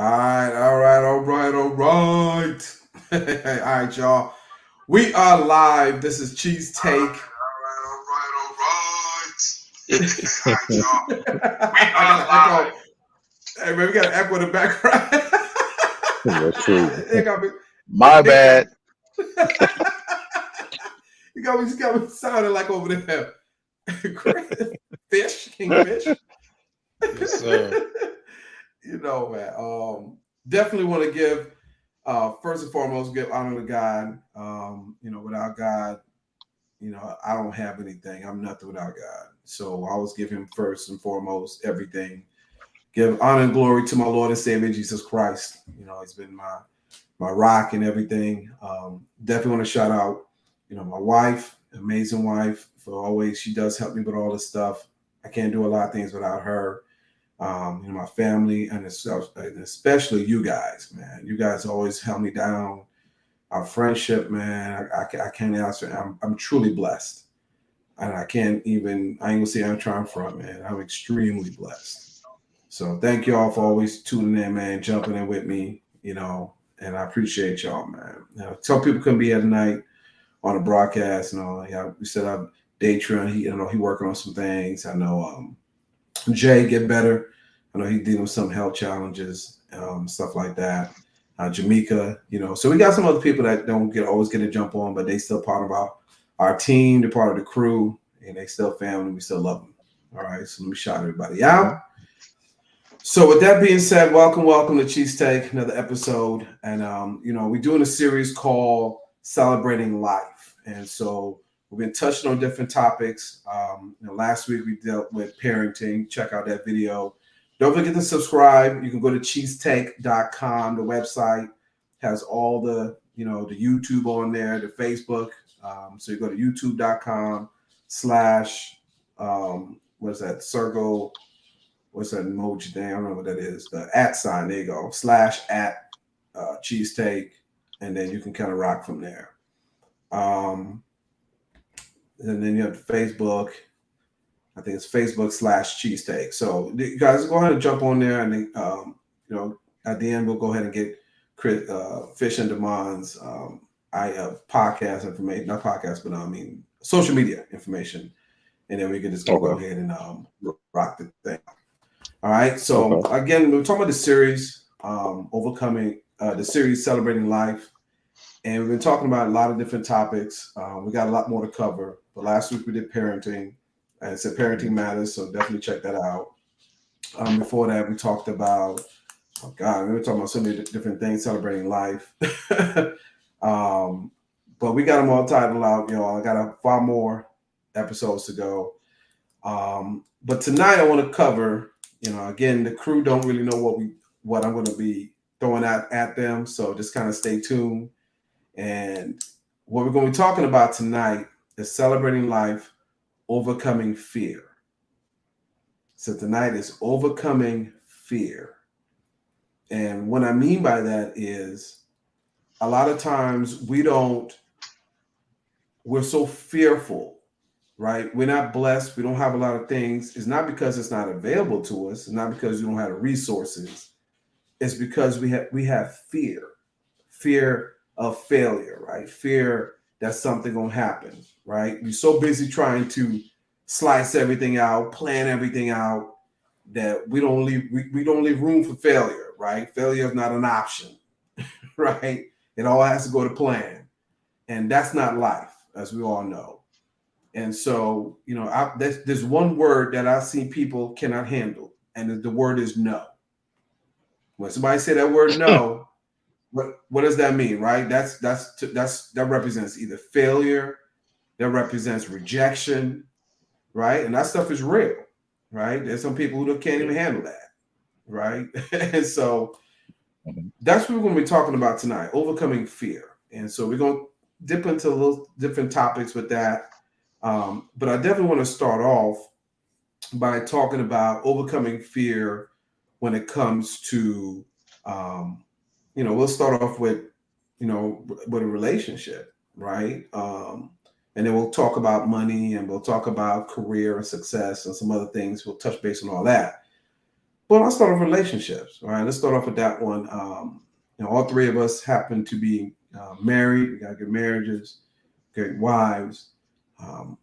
All right. All right, y'all. We are live. This is CheesTake. I got an echo. Hey, man, we got an echo in the background. That's true. it got me. My It got, bad. it got me sounding like over there. Fish, kingfish. Yes, sir. Man. Definitely want to give first and foremost give honor to God. Without God, I don't have anything. I'm nothing without God. So I always give him first and foremost everything. Give honor and glory to my Lord and Savior Jesus Christ. He's been my rock and everything. Definitely want to shout out, my wife, amazing wife, for always she does help me with all this stuff. I can't do a lot of things without her. My family and especially you guys, man. You guys always held me down. Our friendship, man, I can't answer. I'm truly blessed. And I ain't gonna say I'm trying front, man. I'm extremely blessed. So thank y'all for always tuning in, man, jumping in with me, and I appreciate y'all, man. Some people couldn't be here tonight on the broadcast, we set up Datron. He working on some things. I know Jay get better. I know he's dealing with some health challenges, stuff like that. Jamaica, so we got some other people that don't always get a jump on, but they still part of our team. They're part of the crew, and they still family. We still love them. All right, so let me shout everybody out. So with that being said, welcome to CheesTake, another episode, and we're doing a series called Celebrating Life, and so we've been touching on different topics. Last week we dealt with parenting. Check out that video. Don't forget to subscribe. You can go to CheesTake.com. The website has all the the YouTube on there, the Facebook. So you go to YouTube.com/ what's that circle? What's that emoji thing? I don't know what that is. The @ sign. There you go. / CheesTake, and then you can kind of rock from there. And then you have Facebook. I think it's Facebook / CheesTake. So you guys go ahead and jump on there, and then, at the end we'll go ahead and get Fish and Demond's podcast information, not podcast, but I mean social media information, and then we can just go ahead and rock the thing. All right. So again, we're talking about the series, overcoming the series Celebrating Life, and we've been talking about a lot of different topics. We got a lot more to cover. But last week we did parenting. And it said parenting matters, so definitely check that out. Before that, we talked about, we were talking about so many different things, celebrating life. But we got them all titled out, I got 5 more episodes to go. But tonight I want to cover, again, the crew don't really know what I'm going to be throwing at them, so just kind of stay tuned. And what we're going to be talking about tonight is celebrating life, overcoming fear. So tonight is overcoming fear. And what I mean by that is a lot of times we're so fearful, right? We're not blessed. We don't have a lot of things. It's not because it's not available to us. It's not because we don't have the resources. It's because we have fear of failure, right? Fear that something gonna happen, right? We're so busy trying to slice everything out, plan everything out, that we don't leave room for failure, right? Failure is not an option, right? It all has to go to plan, and that's not life, as we all know. And so, there's one word that I've seen people cannot handle, and the word is no. When somebody say that word no, what does that mean, right? That represents either failure, that represents rejection, right? And that stuff is real, right? There's some people who can't even handle that, right? And so that's what we're going to be talking about tonight, overcoming fear. And so we're going to dip into a little different topics with that. But I definitely want to start off by talking about overcoming fear when it comes to, we'll start off with a relationship, right? And then we'll talk about money, and we'll talk about career and success and some other things. We'll touch base on all that. Well, let's start off with relationships. All right, let's start off with that one. All three of us happen to be married. We got good marriages, great wives. Um,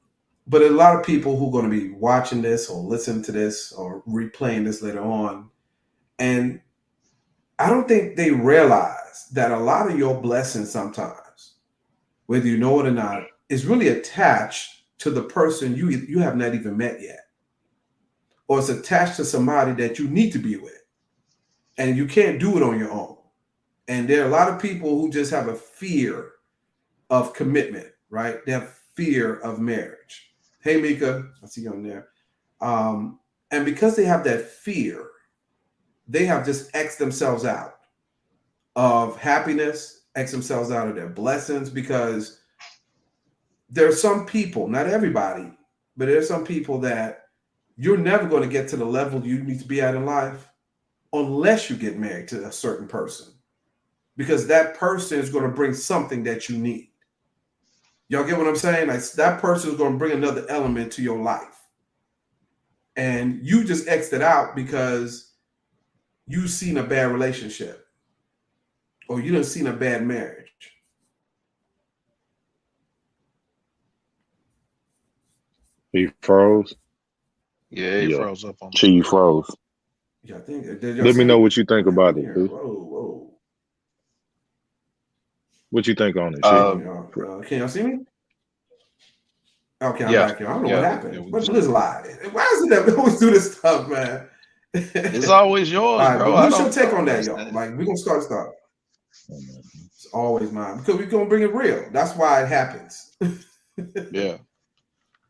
but a lot of people who are going to be watching this or listening to this or replaying this later on, and I don't think they realize that a lot of your blessings sometimes, whether you know it or not, is really attached to the person you have not even met yet, or it's attached to somebody that you need to be with, and you can't do it on your own. And there are a lot of people who just have a fear of commitment, right? They have fear of marriage. Hey, Mika, I see you on there. And because they have that fear, they have just X themselves out of happiness, X themselves out of their blessings, because there are some people, not everybody, but there are some people that you're never going to get to the level you need to be at in life unless you get married to a certain person, because that person is going to bring something that you need. Y'all get what I'm saying? Like, that person is going to bring another element to your life. And you just X'd it out because you've seen a bad relationship or you done seen a bad marriage. He froze. Yeah, he Yeah. froze up on me. Chee froze. Yeah, I think. Did y'all Let me see know it? what you think What about happened it, here? dude. Whoa, whoa. What you think on it, Hold Chee? Uh, on, y'all. Can y'all see me? Okay, I'm yeah, back here. I don't know yeah, what yeah. happened. We can What see is you. lie? Why is it that we always do this stuff, man? It's always yours, All right, bro. but I what's your don't, I take don't on that, y'all? understand. Like, we're gonna start. Mhm. It's always mine because we're gonna bring it real. That's why it happens. Yeah.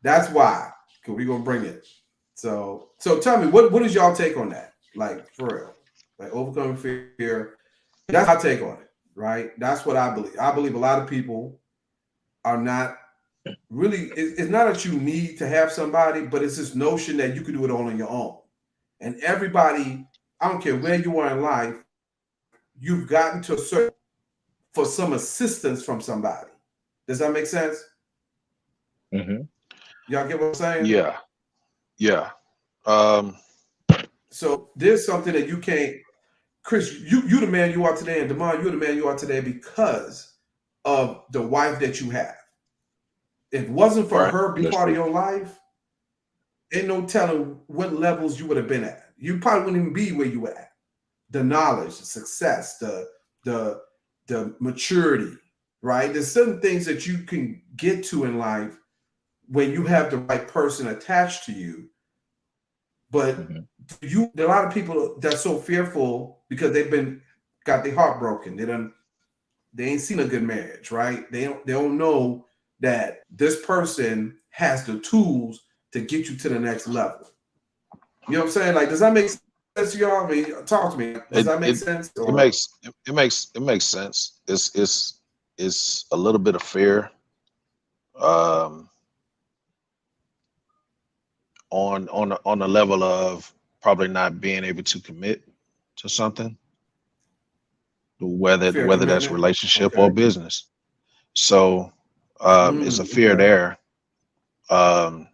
That's why, because we're gonna bring it. So tell me, what is y'all take on that? Like, for real, like overcoming fear. That's my take on it, right? That's what I believe. I believe a lot of people are not really. It's not that you need to have somebody, but it's this notion that you can do it all on your own. And everybody, I don't care where you are in life, you've gotten to a certain for some assistance from somebody. Does that make sense? Mhm. Y'all get what I'm saying? Yeah. Yeah. Um, So there's something that you can't, Chris. You the man you are today, and Demond, you're the man you are today because of the wife that you have. If it wasn't for right. her being That's part of true. your life, ain't no telling what levels you would have been at. You probably wouldn't even be where you were at. The knowledge, the success, the the maturity, right? There's certain things that you can get to in life when you have the right person attached to you. But Mhm. there are a lot of people that's so fearful because they've been got their heart broken. They ain't seen a good marriage, right? They don't know that this person has the tools to get you to the next level. You know what I'm saying? Like, does that make sense to y'all? I mean, talk to me. Does that It make it sense? it Or makes it makes sense. It's a little bit of fear um on the level of probably not being able to commit to something, whether fear of whether that's commitment? relationship or Okay. business. So it's a fear Okay. there. Um,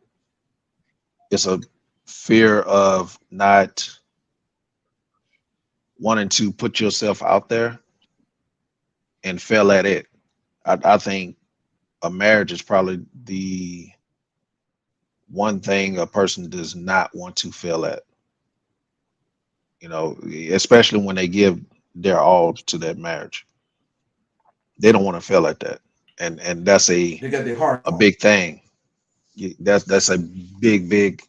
it's a fear of not wanting to put yourself out there and fail at it. I think a marriage is probably the one thing a person does not want to fail at, you know, especially when they give their all to that marriage. They don't want to fail at that. And that's They got their heart a on. big thing. That's a big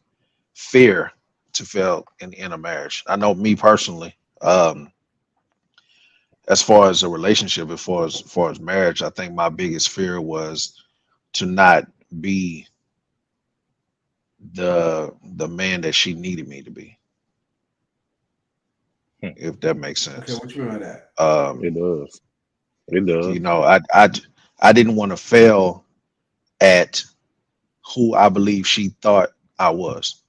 fear to fail in a marriage. I know me personally, as far as a relationship, as far as marriage, I think my biggest fear was to not be the man that she needed me to be, Hmm. if that makes Okay, sense. what you mean by that? It Um, does. It does. you know, I didn't want to fail at who I believe she thought I was.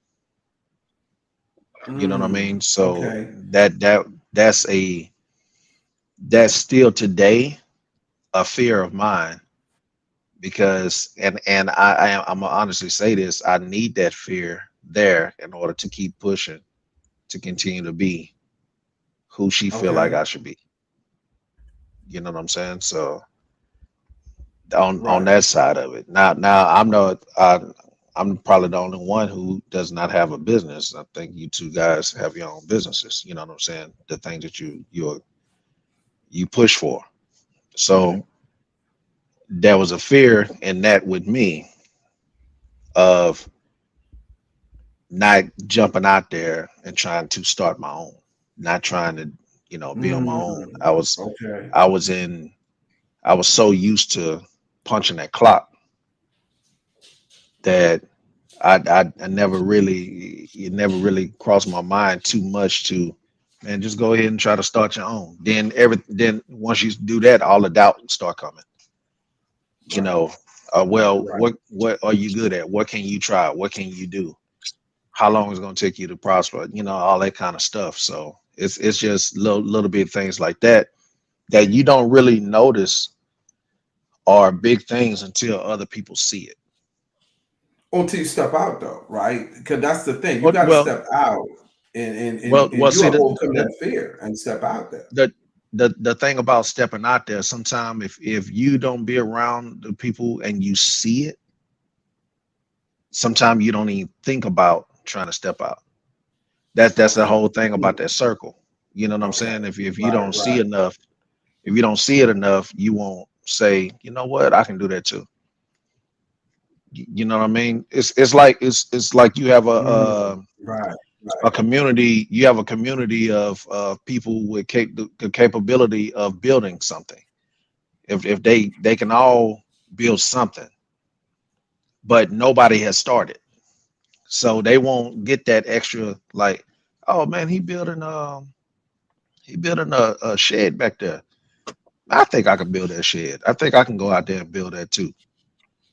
You know what I mean? So Okay. that's still today a fear of mine, because and I'm gonna honestly say this, I need that fear there in order to keep pushing to continue to be who she feel like Okay. I should be. You know what I'm saying? So on Right. that side of it. Now I'm not I'm probably the only one who does not have a business. I think you two guys have your own businesses. You know what I'm saying? The things that you push for. Hmm. So there was a fear in that with me of not jumping out there and trying to start my own, not trying to, be on my own. Mm, okay. I was in, I was so used to punching that clock that I never really, it never really crossed my mind too much to, man, just go ahead and try to start your own. Then once you do that, all the doubt start coming. You Right. know, well, Right. what are you good at? What can you try? What can you do? How long is it going to take you to prosper? All that kind of stuff. So it's just little bit things like that you don't really notice are big things until other people see it. Until you step out, though, right? Because that's the thing. You Well, got to well, step out, and well. you See, have to overcome that fear and step out there. the the thing about stepping out there, sometimes if you don't be around the people and you see it, sometimes you don't even think about trying to step out. That's the Okay. whole thing about Mm, that circle. You know what I'm okay. saying? If you Right. don't see Right. enough, if you don't see it enough, you won't say, you know what, I can do that too. You know what I mean? It's like you have Mm, right. a Right. community. You have a community of people with the capability of building something. If they can all build something, but nobody has started, so they won't get that extra like, oh man, he building a shed back there. I think I can build that shed. I think I can go out there and build that too.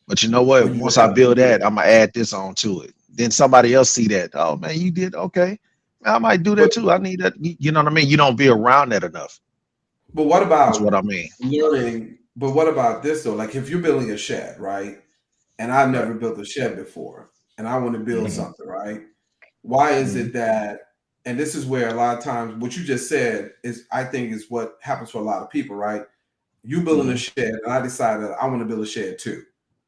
But you know Or what? you Once I help them build do that, it. I'm gonna add this on to it. Then somebody else see that. Oh man, you did okay. I might do that But too. I need that. You know what I mean? You don't be around that enough. what That's what about I mean. learning? But what about this though? Like if you're building a shed, right? And I've Right. never built a shed before, and I want to build Hmm. Hmm. something, right? Why is Hmm. it that, and this is where a lot of times what you just said is, I think, is what happens for a lot of people, right? You building a Hmm. shed, and I decided I want to build a shed too.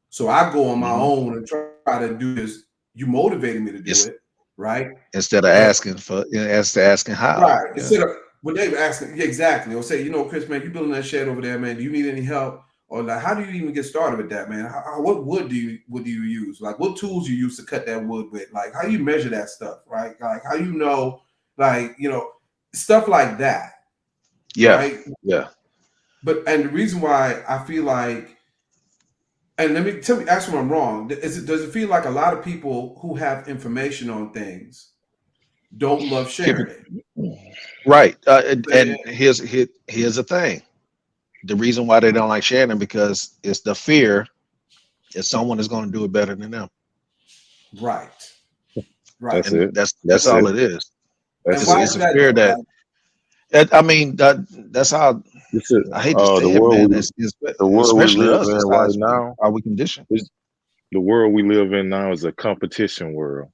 So I go on my Hmm. own and try to do this. You motivated me to do It's it, right? instead of But asking for, instead of asking how. right, Yeah. instead of when they were asking, yeah, exactly, or say, Chris, man, you building that shed over there, man. Do you need any help? Or like, how do you even get started with that, man? What wood do you use? Like, what tools you use to cut that wood with? Like, how do you measure that stuff, right? Like, how you know, like, stuff like that, Yeah. right? Yeah. But and the reason why I feel like, and let me ask me if I'm wrong. Does it feel like a lot of people who have information on things don't love Keep it sharing it? right. And here's the thing. The reason why they don't like sharing because it's the fear that someone is going to do it better than them. Right, right. That's And it. that's That's all it. it is. And That's It's why it. it's is a that fear though? that, Like, I mean that's how This is I hate to say the it, world man. we It's the world we especially live us. in That's right now. how we condition Is the world we live in now is a competition world.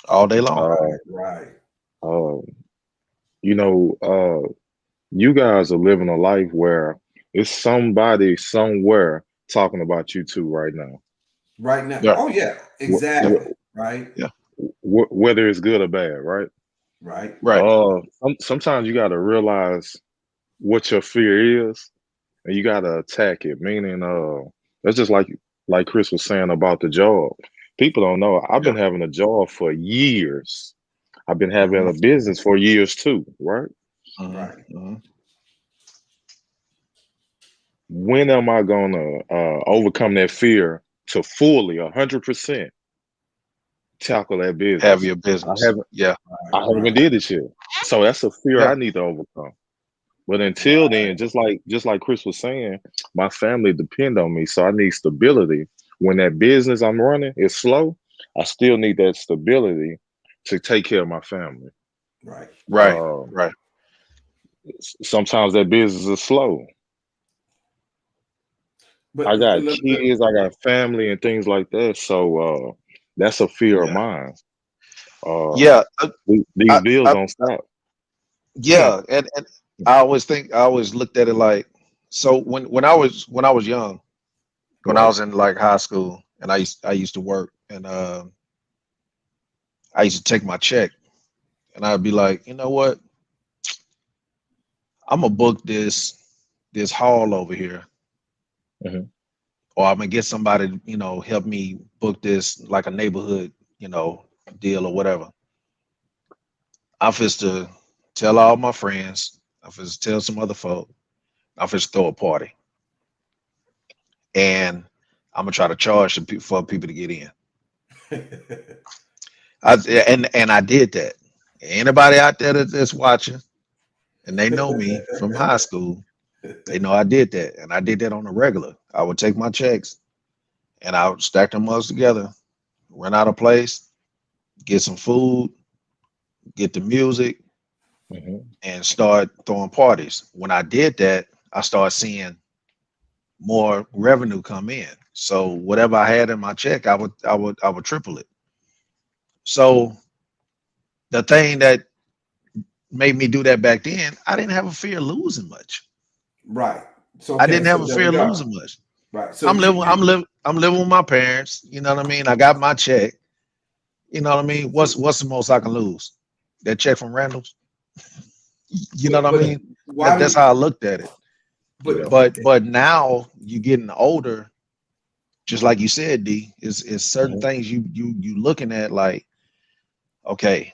all day long. Uh, right, right, uh, you know, you guys are living a life where it's somebody somewhere talking about you too right now. right now. Yeah, Oh yeah, Wh- yeah, exactly. Right, yeah. whether it's good or bad, right? right, Right. Sometimes you got to realize what your fear is, and you got to attack it. Meaning, that's just like Chris was saying about the job. People don't know. I've Yeah. been having a job for years. I've been having hmm a business for years too, right? Hmm. right, Hmm. When am I gonna overcome that fear to fully 100% tackle that Have business? your I business. haven't Yeah. I right, haven't right, did it yet. So that's a fear Yeah. I need to overcome. But until right, then, just like Chris was saying, my family depend on me. So I need stability. When that business I'm running is slow, I still need that stability to take care of my family. right. Right. Um, Right. Sometimes that business is slow. But I got kids, I got family and things like that. So that's a fear of Yeah. mine. Yeah, These I, bills I, don't stop. yeah, and I always looked at it like, so when I was young, when I Right. was in like high school, and I used to work, and I used to take my check, and I'd be like, you know what, I'm gonna book this hall over here, Mhm. or I'm gonna get somebody, help me book this like a neighborhood, deal or whatever. I'm just to tell all my friends. I'm just tell some other folk. I'm just throw a party, and I'm gonna try to charge for people to get in. And I did that. Anybody out there that's watching and they know me from high school, they know I did that, and I did that on a regular. I would take my checks and I would stack them up together, rent out a place, get some food, get the music, Mhm. and start throwing parties. When I did that, I started seeing more revenue come in. So whatever I had in my check, I would triple it. So the thing that made me do that back then, I didn't have a fear of losing much. Right. So I okay. didn't have So a there fear we of go. losing much. Right. So you I'm living with my parents. You know what I mean? I got my check. You know what I mean? so What's the most I can lose? That check from Randall's. You know what I but mean? why That's do how I looked at it. Yeah. but But now you getting older, just like you said, D, is certain Mhm. things you looking at like, okay,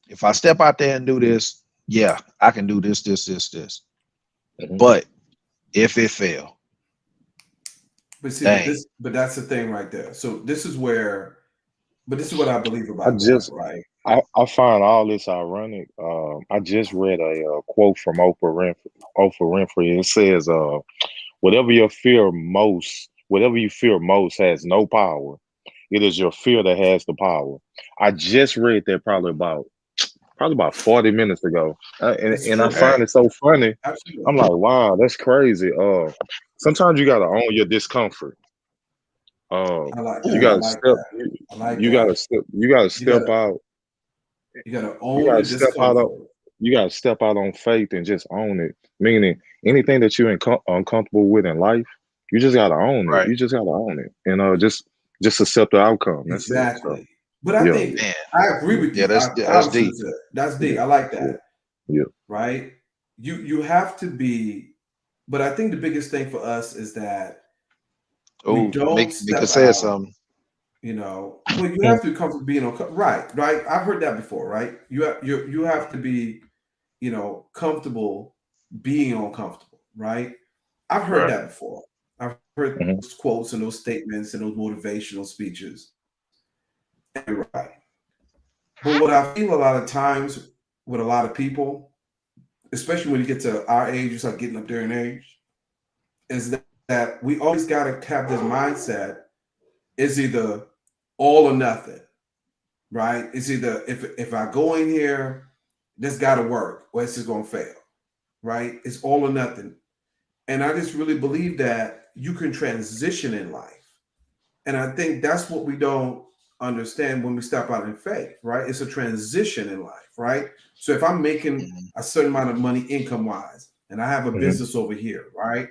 if I step out there and do this, yeah, I can do this. Mhm. But if it fail, but see dang, but that's the thing right there. So this is where but this is what I believe I about that, just right? I find all this ironic. I just read a quote from Oprah Winfrey. It says, whatever you fear most has no power. It is your fear that has the power." I just read that probably about 40 minutes ago, It's and I true. dang, find it so funny. I'm Absolutely. like, wow, that's crazy. Sometimes you gotta own your discomfort. I like You that. I ooh, gotta like step. that. You, I like you gotta that. step. You gotta You step gotta out. you gotta You own gotta the step out of. discomfort. You gotta step out on faith and just own it. Meaning anything that you're uncomfortable with in life, you just gotta own it. right, You just gotta own it, and just accept the outcome. That's it. So Exactly. But I yeah, think man, I agree with yeah, you. I that's listen deep. to it. That's yeah, deep. I like yeah, that. yeah. Right? You have to be, but I think the biggest thing for us is that we Oh, don't Mika step said out, something. well, you have to come from being right, right. I've heard that before, right? You have to be, comfortable being uncomfortable, right? I've heard Right. that before. I've heard Hmm. those quotes and those statements and those motivational speeches. And you're right. But what I feel a lot of times with a lot of people, especially when you get to our age, you start getting up there in age, is that we always got to have this mindset. It's either all or nothing, right? It's either if I go in here, this got to work, or it's just gonna fail, right? It's all or nothing, and I just really believe that you can transition in life, and I think that's what we don't understand when we step out in faith, right? It's a transition in life, right? So if I'm making Mhm. a certain amount of money income wise, and I have a Hmm. business over here, right?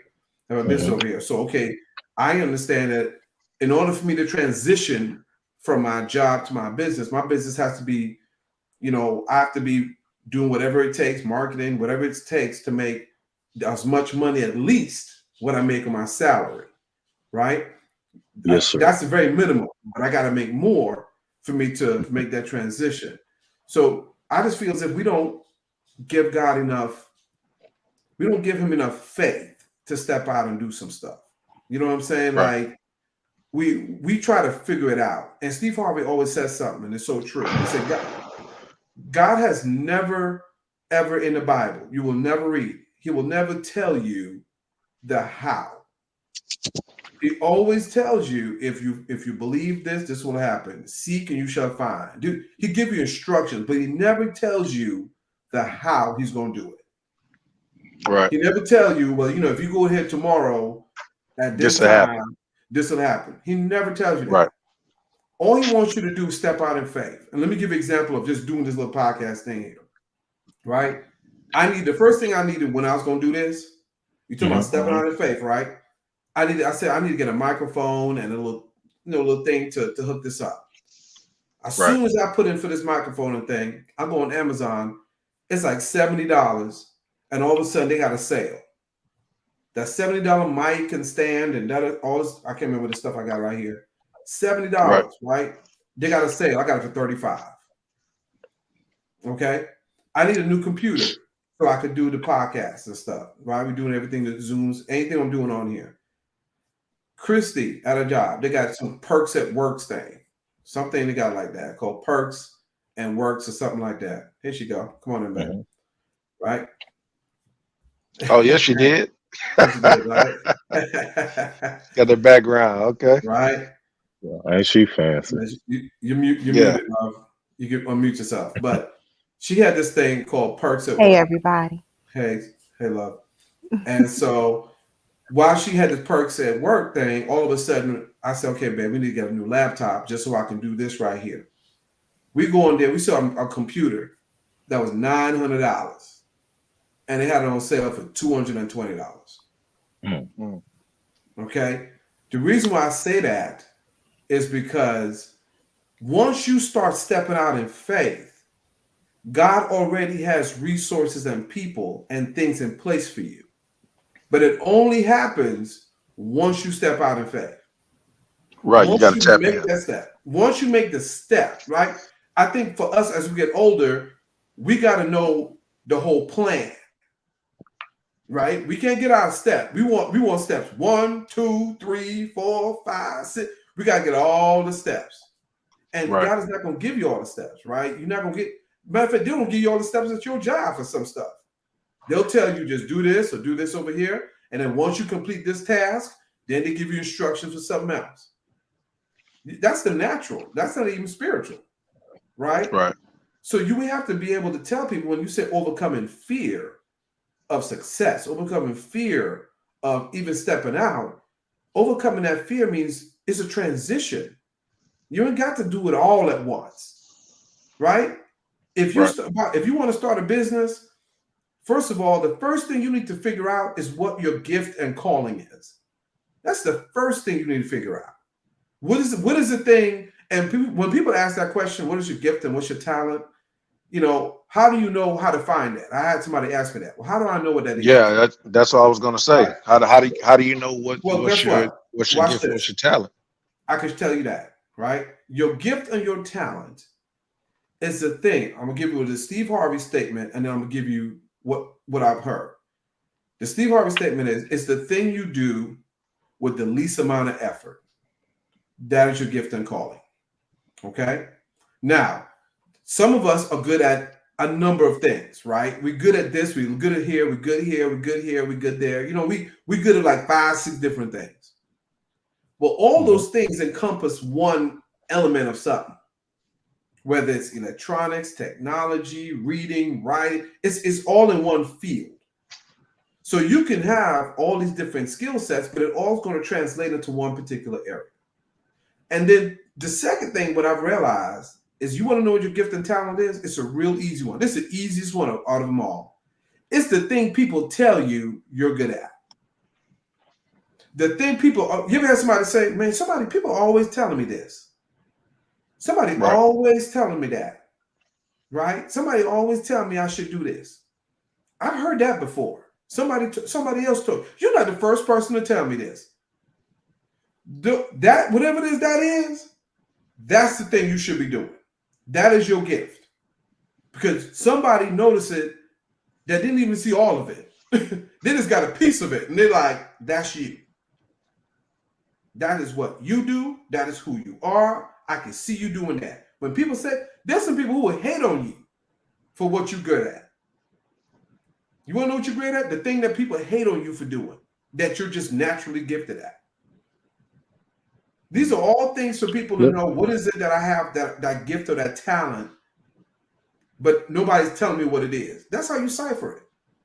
I have a business Hmm. over here. So okay, I understand that in order for me to transition from my job to my business has to be, I have to be doing whatever it takes, marketing, whatever it takes to make as much money, at least what I make on my salary, right? Yes, sir. That's the very minimum, but I got to make more for me to make that transition. So I just feel as if we don't give God enough, we don't give him enough faith to step out and do some stuff. You know what I'm saying? Right. Like we try to figure it out. And Steve Harvey always says something, and it's so true. He said, God has never, ever in the Bible, you will never read, he will never tell you the how. He always tells you if you believe this, this will happen. Seek and you shall find. Dude, he give you instructions, but he never tells you the how he's going to do it. Right. He never tell you, well, if you go ahead tomorrow at This this will happen. time, this will happen. He never tells you Right. that. All he wants you to do is step out in faith. And let me give you an example of just doing this little podcast thing here, right? The first thing I needed when I was going to do this, you talking about stepping out in faith, right? I said I need to get a microphone and a little thing to hook this up. As soon as I put in for this microphone and thing, I go on Amazon. It's like $70, and all of a sudden they got a sale. That $70 mic and stand and that all this. I can't remember the stuff I got right here. $70, right? They got a sale. I got it for $35. Okay, I need a new computer so I could do the podcast and stuff. Right, we're doing everything that Zooms, anything I'm doing on here. Christy at a job, they got some perks at works thing, something they got like that called perks and works or something like that. Here she go. Come on in, man. Right? Oh, yes, she did. Yes, she did, right? Got the background, okay. Right? Ain't she fancy? You're muted, love. You can unmute yourself. But she had this thing called perks at work. Hey, everybody. Hey, love. And so while she had this perks at work thing, all of a sudden I said, okay, babe, we need to get a new laptop just so I can do this right here. We go in there, we saw a computer that was $900 and they had it on sale for $220. Okay. The reason why I say that is because once you start stepping out in faith, God already has resources and people and things in place for you. But it only happens once you step out in faith. Right, once you got to tap make in. that step. Once you make the step, right? I think for us as we get older, we got to know the whole plan, right? We can't get out of step. We want steps 1, 2, 3, 4, 5, 6. We got to get all the steps. And God is not going to give you all the steps, right? You're not going to get, matter of fact, they don't give you all the steps at your job for some stuff. They'll tell you just do this or do this over here. And then once you complete this task, then they give you instructions for something else. That's the natural. That's not even spiritual, right? Right. So you have to be able to tell people when you say overcoming fear of success, overcoming fear of even stepping out, overcoming that fear means it's a transition. You ain't got to do it all at once, right? If you want to start a business, first of all, the first thing you need to figure out is what your gift and calling is. That's the first thing you need to figure out. What is the thing? And when people ask that question, what is your gift and what's your talent? You know, how do you know how to find that? I had somebody ask me that. Well, how do I know what that is? Yeah, that's what I was going to say. Right. How do you know what's your gift, what's your talent? I can tell you that, right? Your gift and your talent is the thing. I'm gonna give you the Steve Harvey statement, and then I'm gonna give you what I've heard. The Steve Harvey statement is it's the thing you do with the least amount of effort. That is your gift and calling. Okay. Now, some of us are good at a number of things, right? We're good at this, we're good at here, we're good here, we're good here, we're good there. You know, we're good at like 5, 6 different things. Well, all those things encompass one element of something, whether it's electronics, technology, reading, writing, it's all in one field. So you can have all these different skill sets, but it all's going to translate into one particular area. And then the second thing, what I've realized is you want to know what your gift and talent is? It's a real easy one. This is the easiest one out of them all. It's the thing people tell you you're good at. The thing people, you ever had somebody say, man, people are always telling me this. Somebody always telling me that, right? Somebody always telling me I should do this. I've heard that before. Somebody else told. You're not the first person to tell me this. That whatever it is that is, that's the thing you should be doing. That is your gift. Because somebody noticed it that didn't even see all of it. They just got a piece of it. And they're like, that's you. That is what you do. That is who you are. I can see you doing that. When people say, there's some people who will hate on you for what you're good at. You want to know what you're great at? The thing that people hate on you for doing, that you're just naturally gifted at. These are all things for people to know what is it that I have, that gift or that talent, but nobody's telling me what it is. That's how you cipher it.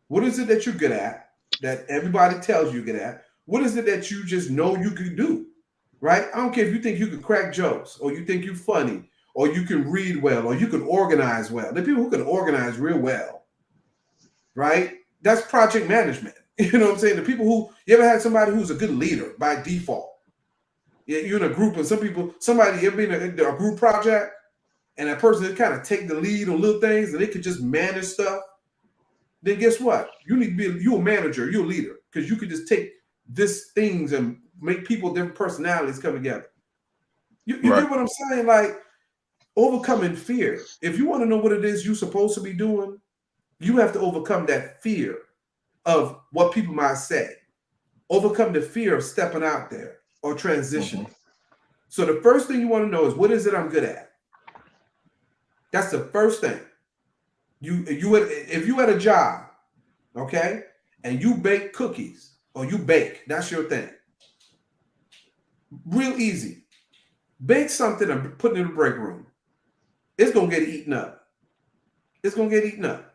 What is it that you're good at, that everybody tells you you're good at? What is it that you just know you can do, right? I don't care if you think you can crack jokes or you think you're funny or you can read well or you can organize well. The people who can organize real well, right? That's project management. You know what I'm saying? The people who, you ever had somebody who's a good leader by default? Yeah, you're in a group and somebody, you ever been in a group project and that person kind of take the lead on little things and they could just manage stuff? Then guess what? You need to be, you're a manager, you're a leader, because you could just take these things and make people different personalities come together. You Right. get what I'm saying? Like overcoming fear. If you want to know what it is you're supposed to be doing, you have to overcome that fear of what people might say. Overcome the fear of stepping out there or Hmm. transitioning. So the first thing you want to know is, what is it I'm good at? That's the first thing. If you had a job, okay, and you bake cookies or you bake, that's your thing. Real easy. Bake something and put it in the break room. It's gonna get eaten up. It's gonna get eaten up.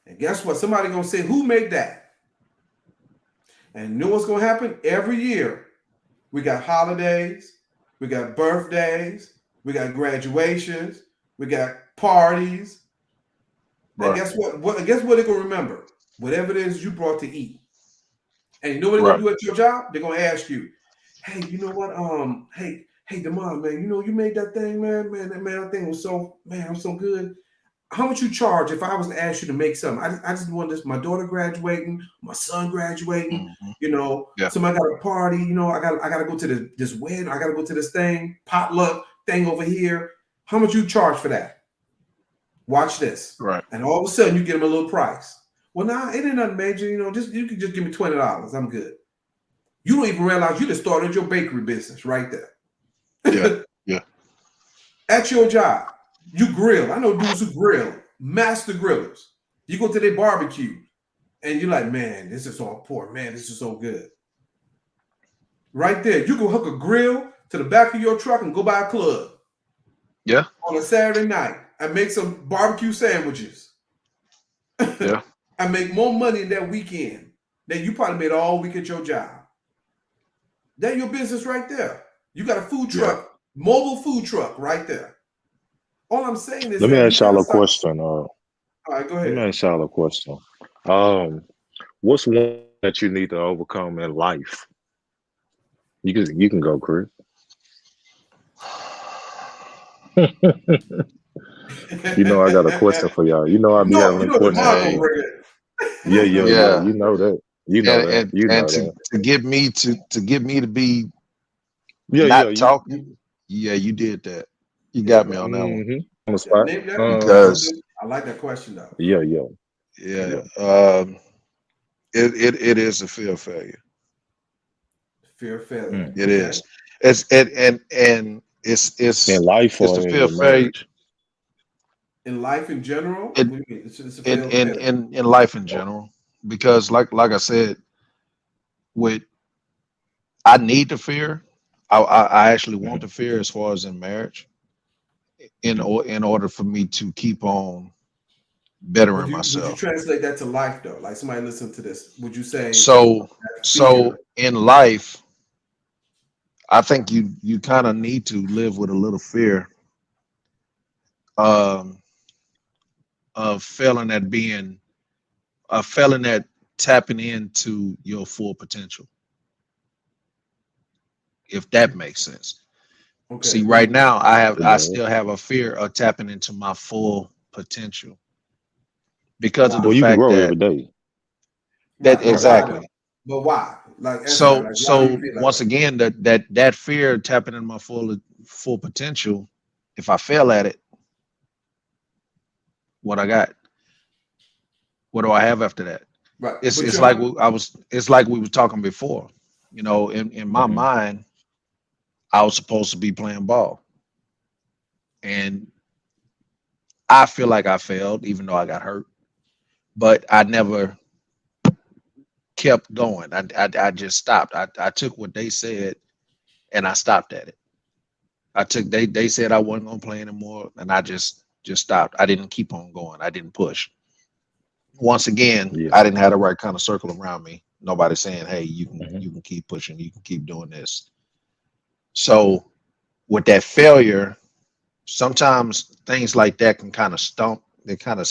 And guess what? Somebody gonna say, "Who made that?" And you know what's gonna happen? Every year, we got holidays, we got birthdays, we got graduations, we got parties. And Right. guess what they're gonna remember? Whatever it is you brought to eat. And you know what they're gonna Right. do at your job? They're gonna ask you, "Hey, you know what? Hey, Demond, man, you know you made that thing, man. That thing was so, man, I'm so good. How much you charge if I was to ask you to make something? I just want this. My daughter graduating, my son graduating. Hmm. You know, Yeah. somebody got a party. You know, I gotta go to this wedding. I gotta go to this thing potluck thing over here. How much you charge for that? Watch this." Right. And all of a sudden, you get them a little price. Well, nah, it ain't nothing major. You know, just you can just give me $20. I'm good. You don't even realize you just started your bakery business right Yeah. there. Yeah. At your job, you grill. I know dudes who grill, master grillers. You go to their barbecue and you're like, man, this is so important. Man, this is so good. Right there, you can hook a grill to the back of your truck and go by a club Yeah. on a Saturday night and make some barbecue sandwiches Yeah. and make more money in that weekend than you probably made all week at your job. That's your business right there. You got a food Yeah. truck, mobile food truck right there. All I'm saying is Let me that you ask gotta y'all a stop. question. All right, go Let me ahead. ask y'all a question. Um, what's one that you need to overcome in life? You can go, Chris. You know I got a question for y'all. You know I be having You a know the question mom for gonna Hey. you. bring Yeah, it. yeah, yeah. Yeah. You know that. You know And that. You know that. to get me to be Yeah, yeah. not You talking, yeah, you did that. You Yeah, got me go on ahead. that one. on the Yeah, spot. name that. That's a Because good. I like that question though. Yeah, yeah, yeah, yeah. it is a fear of failure. Fear of failure. Mm. It Okay. is. And In life it's the or in fear your of failure marriage? In life in general, in what do you mean? It's a fear of failure. in life in general. Because like I said, with I need the fear. I actually want Hmm. the fear as far as in marriage, Hmm. in order for me to keep on Would bettering you myself. translate that to life though? Like somebody listen to this, would you say So that so fear? in life, I think you kind of need to live with a little fear, um, of failing at being failing at tapping into your full potential, if that makes sense. See, Okay, what do right you mean? now It I does. still have a fear of tapping into my full potential because of the Why? Well, you can fact grow that every day. that Right, but why though? exactly. But why? Like answer that. So Like why do you so feel that once way? again, that fear of tapping in my full potential, if I fail at it, what I got? What do I have after that? Right, It's but it's you're like I was. It's like we were talking before. You know, in my Hmm. mind, I was supposed to be playing ball, and I feel like I failed, even though I got hurt. But I never kept going. I just stopped. I took what they said and I stopped at it. I took they said I wasn't gonna play anymore, and I just stopped. I didn't keep on going. I didn't push. Once again, Yeah. I didn't have the right kind of circle around me. Nobody saying, "Hey, Hmm. you can keep pushing. You can keep doing this." So with that failure, sometimes things like that can kind of stump, they kind of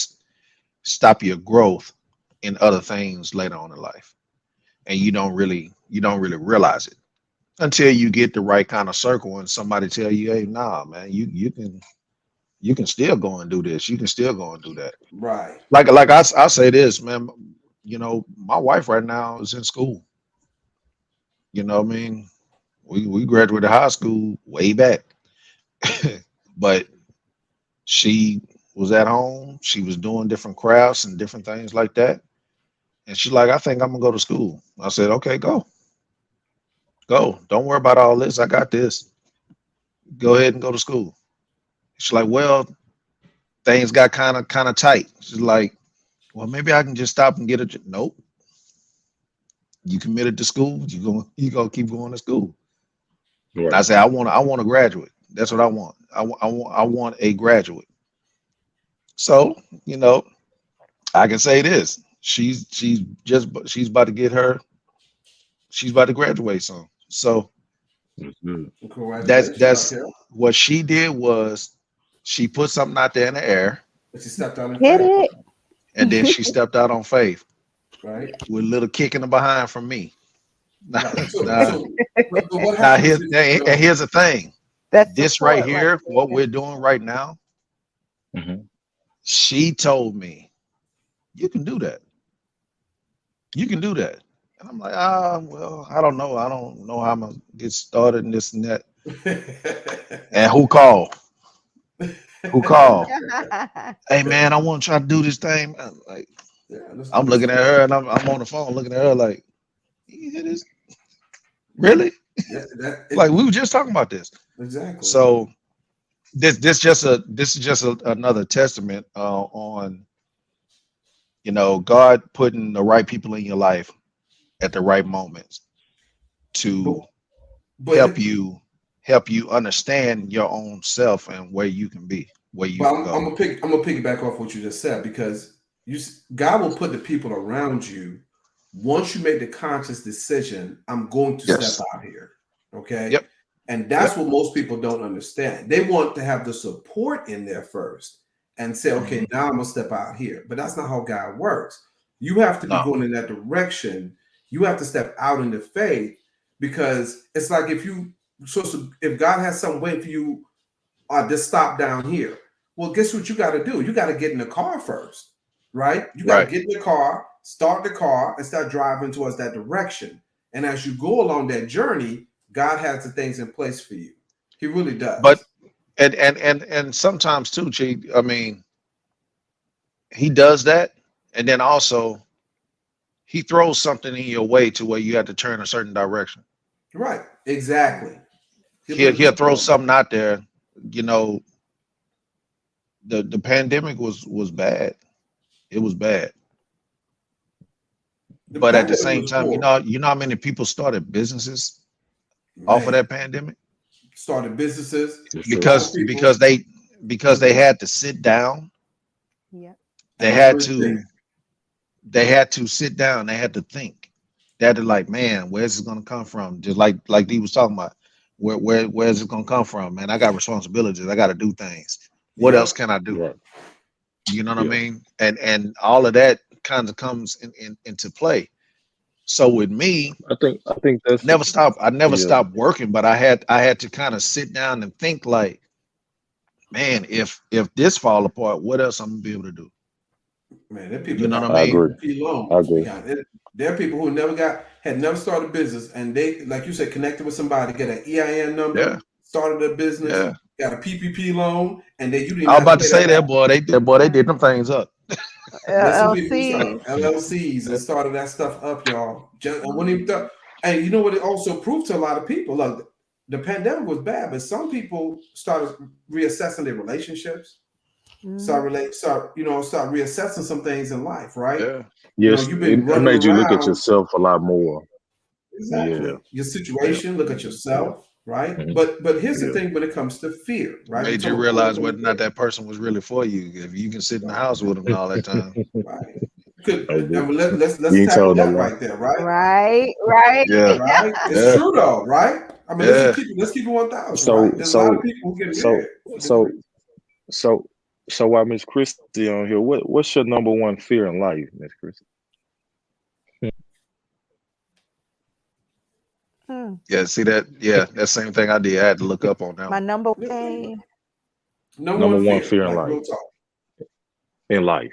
stop your growth in other things later on in life. And you don't really realize it until you get the right kind of circle and somebody tell you, hey, nah, man, you can still go and do this. You can still go and do that. Right. Like I say this, man, my wife right now is in school. You know what I mean? We graduated high school way back. But she was at home. She was doing different crafts and different things like that. And she's like, I think I'm gonna go to school. I said, okay, go. Go. Don't worry about all this. I got this. Go ahead and go to school. She's like, well, things got kind of tight. She's like, well, maybe I can just stop and get a job. Nope. You committed to school. You gonna keep going to school. And I Right. said, I want a graduate. That's what I want. I want a graduate. So, you know, I can say this. She's about to get her. She's about to graduate soon. So That's good. that's Congratulations, that's uphill. what she did was she put something out there in the air, But you stepped out in Hit faith, it. and then she stepped out on faith right? with a little kick in the behind from me. Now, Right. So, now, so, but what now happens here's is, and here's the thing. That's This right support right here, what there. we're doing right now, Hmm. she told me, you can do that. You can do that. And I'm like, well, I don't know. I don't know how I'm gonna get started and this and that. And who called? Who called? Hey man, I want to try to do this thing. I'm like, yeah, let's I'm do this looking at thing. her and I'm on the phone looking at her like, you hear this? Really? Yeah, Like we were just talking about this. exactly. So this is just another testament on God putting the right people in your life at the right moments But to but help you understand your own self and where you can be, where you but can go. I'm gonna piggyback off what you just said because God will put the people around you once you make the conscious decision. I'm going to step Yes. out here, okay, Yep. and that's Yep. what most people don't understand. They want to have the support in there first and say, okay, Mhm. now I'm gonna step out here, but that's not how God works. You have to be No. going in that direction. You have to step out into faith because it's like if God has something waiting for you just stop down here. Well, guess what you got to do? You got to get in the car first, right? You got to Right. get in the car, start the car, and start driving towards that direction. And as you go along that journey, God has the things in place for you. He really But does. and sometimes too, Chief, I mean, he does that, and then also he throws something in your way to where you have to turn a certain direction. Right. Exactly. He'll He'll put he'll people throw on you. something out there. You know, the pandemic was bad. It was bad. The But at the pandemic same was time, horrible. you know how many people started businesses off of Man, that pandemic started businesses. Yes, sir. Some because people, they had to sit down. Yep. They and had really think, to they had to sit down. They had to think. They had to like, man, where's this gonna come from? Just like Dee was talking about. Where's it gonna come from? Man, I got responsibilities. I got to do things. What else yep. can I do? Right. You know what I Yeah. mean? And all of that kind of comes into play. So with me, I think that's I never yeah. stopped working, but I had to kind of sit down and think like, man, if this fall apart, what else I'm gonna be able to do? Man, there are people You that know what I got I mean? agree. PPP I loans agree. behind it. There are people who had never started a business, and they, like you said, connected with somebody, get an EIN Yeah, number, started a business, yeah. got a PPP loan, and then you didn't I was have to about to pay say that that back. boy, they did them things up. There's some people who started LLC. LLCs and started that stuff up, y'all. Just, and when he Mhm. and you know what? It also proved to a lot of people. Look, the pandemic was bad, but some people started reassessing their relationships. Mhm. Start reassessing some things in life, right? Yeah, Yes, You've been it running made you look at around. yourself a lot more. Yeah. Exactly. Your yeah. situation, look at Yeah. yourself, right? Mhm. But here's the Yeah. thing when it comes to fear, right? We Made talk you about realize whether overcoming or not fear. that person was really for you. If you can sit in the Right, house with them all that time. right. Could I agree. and let's You ain't tackle told no that lie. right there, right? Right. Right. Yeah, Right? It's yeah, true though, right? I mean, Yeah. let's keep it 1,000, So right? There's a lot of so people who get so married for different so reasons. so so while Miss Christie on here, what's your number one fear in life, Miss Christie? Hmm. Yeah, see that? Yeah, that same thing I did. I had to look up on that My one. number Let's think about thing. it. Number Number one one fear, fear in like life. real talk. In life.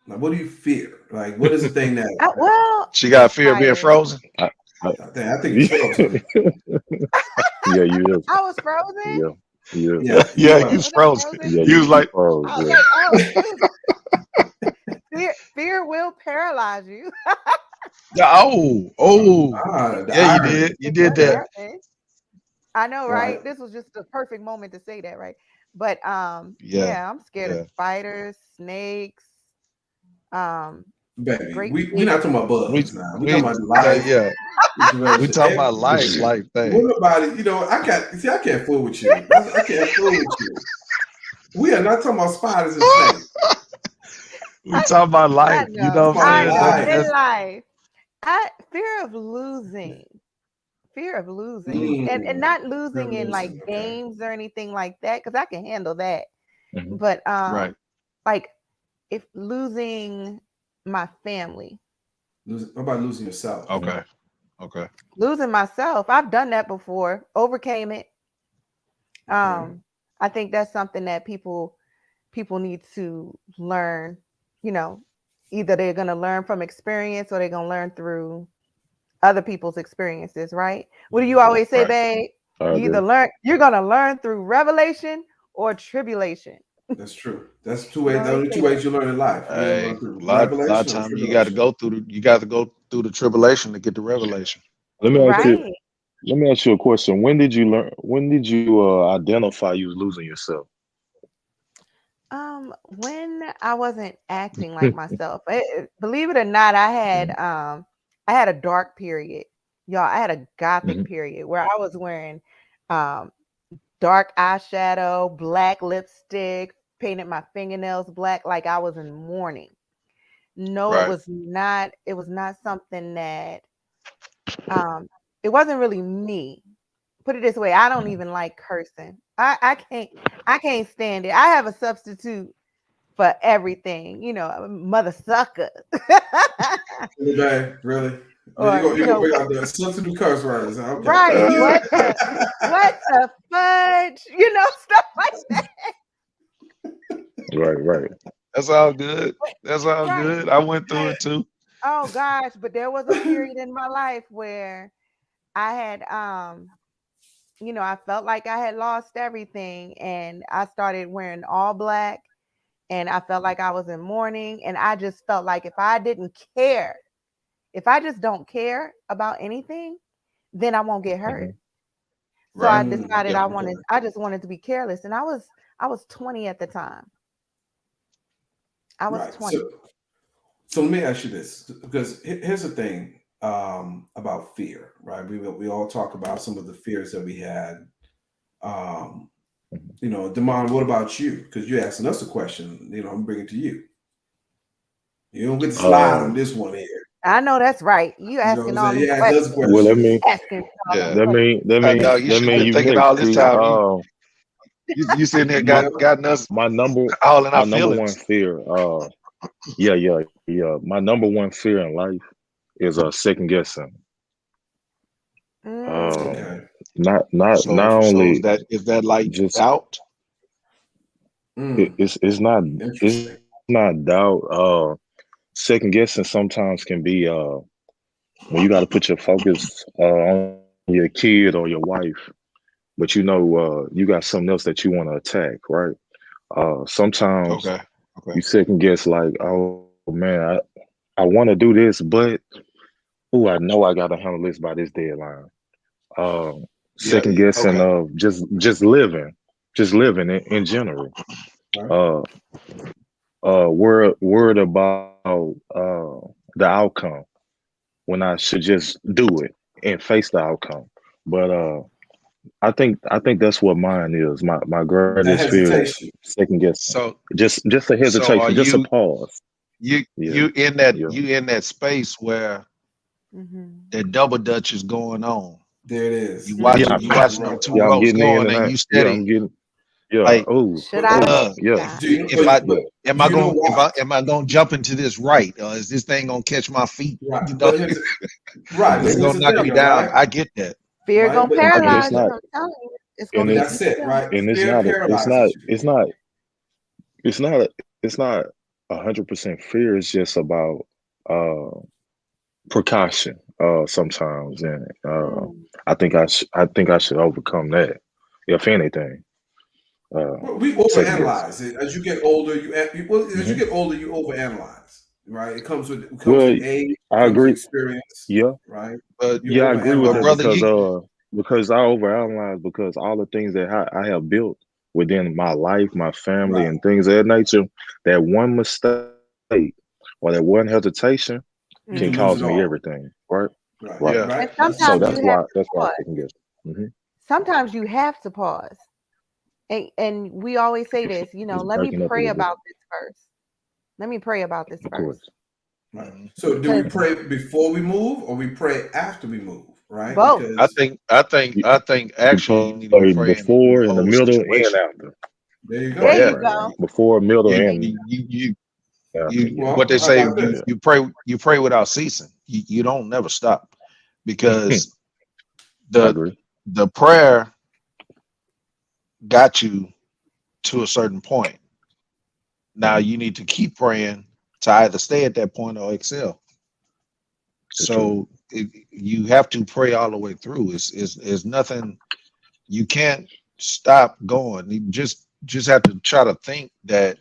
Like, what do you fear? Like, what is the thing that Well, She got fear of being fire. frozen. I, I, I think you frozen. yeah, you is. I was frozen. Yeah, you is. Yeah, you Yeah, you frozen. was Was I frozen. frozen? Yeah, You was you like, froze. I was Yeah. like, oh, fear will paralyze you. oh, The yeah, you irony. did. You It did does that. happen. I know, Right, right? This was just the perfect moment to say that, right? But Yeah, yeah, I'm scared of yeah. spiders, snakes, um, baby. great We big. not talking about We bugs now. We we talking about yeah, life yeah. We situation. talking about life What thing. nobody, I can't fool with you. I can't fool with you. We are not talking about spiders and snakes. We talking about I life. You know, know It's what I'm about I saying? know. life. In That's life, fear of losing, fear of losing, and Mm, not losing in like revolution. Okay. games or anything like that, because I can handle that. Mhm. But right. like if losing my family, What about losing yourself? Okay. Okay. losing myself, I've done that before, overcame it. Okay. Um, I think that's something that people need to learn. You know, either they're gonna learn from experience or they're gonna learn through other people's experiences, right? What do you always say, Right. babe? I agree. You're gonna learn through revelation or tribulation. That's true. That's two You ways. Those always are two say that. ways you learn in life. You either Hey, learn through lot of revelation or time you got to tribulation. go through the tribulation to get the revelation. Let me ask you. Right. Let me ask you a question. When did you learn? When did you identify you was losing yourself? When I wasn't acting like myself, believe it or not, I had a dark period, y'all. I had a gothic Mhm. period where I was wearing um dark eyeshadow, black lipstick, painted my fingernails black, like I was in mourning. No, Right. it was not something that um it wasn't really me. Put it this way, I don't even like cursing. I can't stand it. I have a substitute for everything, mother sucker. Really bad, really. Or, You gonna bring out the substitute curse words? Huh? Okay. right, what the fudge, stuff like that. Right, right. That's all good. That's all Right. good. I went through Like, it too. oh gosh, but there was a period in my life where I had I felt like I had lost everything and I started wearing all black and I felt like I was in mourning and I just felt like if I didn't care, if I just don't care about anything, then I won't get hurt. Mhm. So I Right. decided Yeah. Okay. I just wanted to be careless and I was 20 at the time. I was Right. 20. So let me ask you this, because here's the thing about fear, right? We all talk about some of the fears that we had. Um, Mhm. Damon, what about you? Because you're asking us a question. I'm bringing it to you. You don't get to slide on Um. this one here. I know that's right. You You know what I'm asking all saying? them You asked us a questions. Well, question. Asking all them Yeah. questions. Dog, you that should have mean been you thinking next. all this See, time. You sitting here my gotten us my number all in our my number one feelings. fear. Yeah, yeah, yeah. My number one fear in life is second guessing. Mm, Um, Okay. not So only is that like just doubt? Mm, it's not interesting. doubt. Second guessing sometimes can be when you got to put your focus on your kid or your wife, but you got something else that you want to attack, right? Sometimes Okay. you Okay. second guess like, oh man, I want to do this, but oh, I know I got to handle this by this deadline. Um, Yeah. Second guessing Okay. of just living in general. Right. Uh, worried about the outcome when I should just do it and face the outcome. But I think that's what mine is. My greatest That fear is hesitation. second guessing. So Just a so hesitation, are just a you pause. you Yeah, you yeah. in that space where Mhm. that double dutch is going on. There it is. You You Yeah, watching know, you right, watching them right, two yeah, right. I'm ropes getting in going, and and out. you Yeah, steady I'm getting. Yeah. like, Oh. Should But I but Oh. take this Yeah. guy? do you if but, I but Yeah. am do I you know going if why? I am I going to jump into this right? Is this thing going to catch my feet? Right. You know, But here's the, right. But is it here's going the to knock thing, me though, down? right? I get that. Fear Right. gonna But And it's paralyze you. not. I'm telling you, it's And gonna it's. keep that's you it, still. right? And it's Fear not. It's not. paralyzes you. It's not. It's not. It's not 100% fear. It's just about uh precaution. Sometimes, and Mm. I think I should overcome that. If anything. Uh, Well, we Second guess. overanalyze it. As you get older, well, as you Hmm. get older, you overanalyze. Right. It comes with Well, age. It I comes with agree. experience. Yeah. Right. But You Yeah, I agree with but that overanalyze brother, it. because I overanalyze because all the things that I have built within my life, my family, Right. and things of that nature, that one mistake or that one hesitation can You can cause lose it me Mhm. all. everything. Right. Right. Right. yeah, And Right. So sometimes you have to that's why I pause. second guess. Hmm. Sometimes you have to pause. And we always say this, It's let me breaking up a pray little bit. about this first. Let me pray about this Of first. course. Right. mhm. So do we Because pray before we move or we pray after we move? Right. both. Because You, I think you actually you need to be play praying through before, the in the whole middle, and situation. after. there you There go. Right. you Yeah, Right. go. Right. Before, middle, you and you you you, after. Yeah. what they Well, how say, about this? Yeah. you pray without ceasing. You don't never stop Hmm. because I the agree. the prayer got you to a certain point. Now Hmm. you need to keep praying to either stay at that point or excel. It's true. So you have to pray all the way through. It's nothing. You can't stop going. You just have to try to think that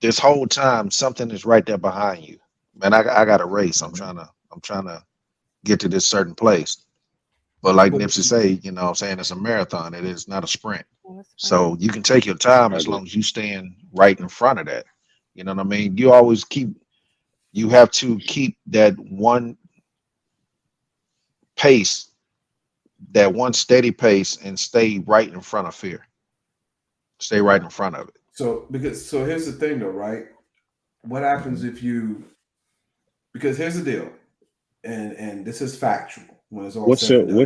this whole time something is right there behind you. Man, I got a race. Hmm. I'm trying to get to this certain place. But like But Nipsey say, what I'm saying, it's a marathon. It is not a sprint. That's So right. you can take your time I as agree. long as you stand right in front of that. You know what I mean? You have to keep that one pace, that one steady pace, and stay right in front of fear. Stay right in front of it. so here's the thing though, right? What happens Hmm. if you because here's the deal, and this is factual when it's all What's said your and done.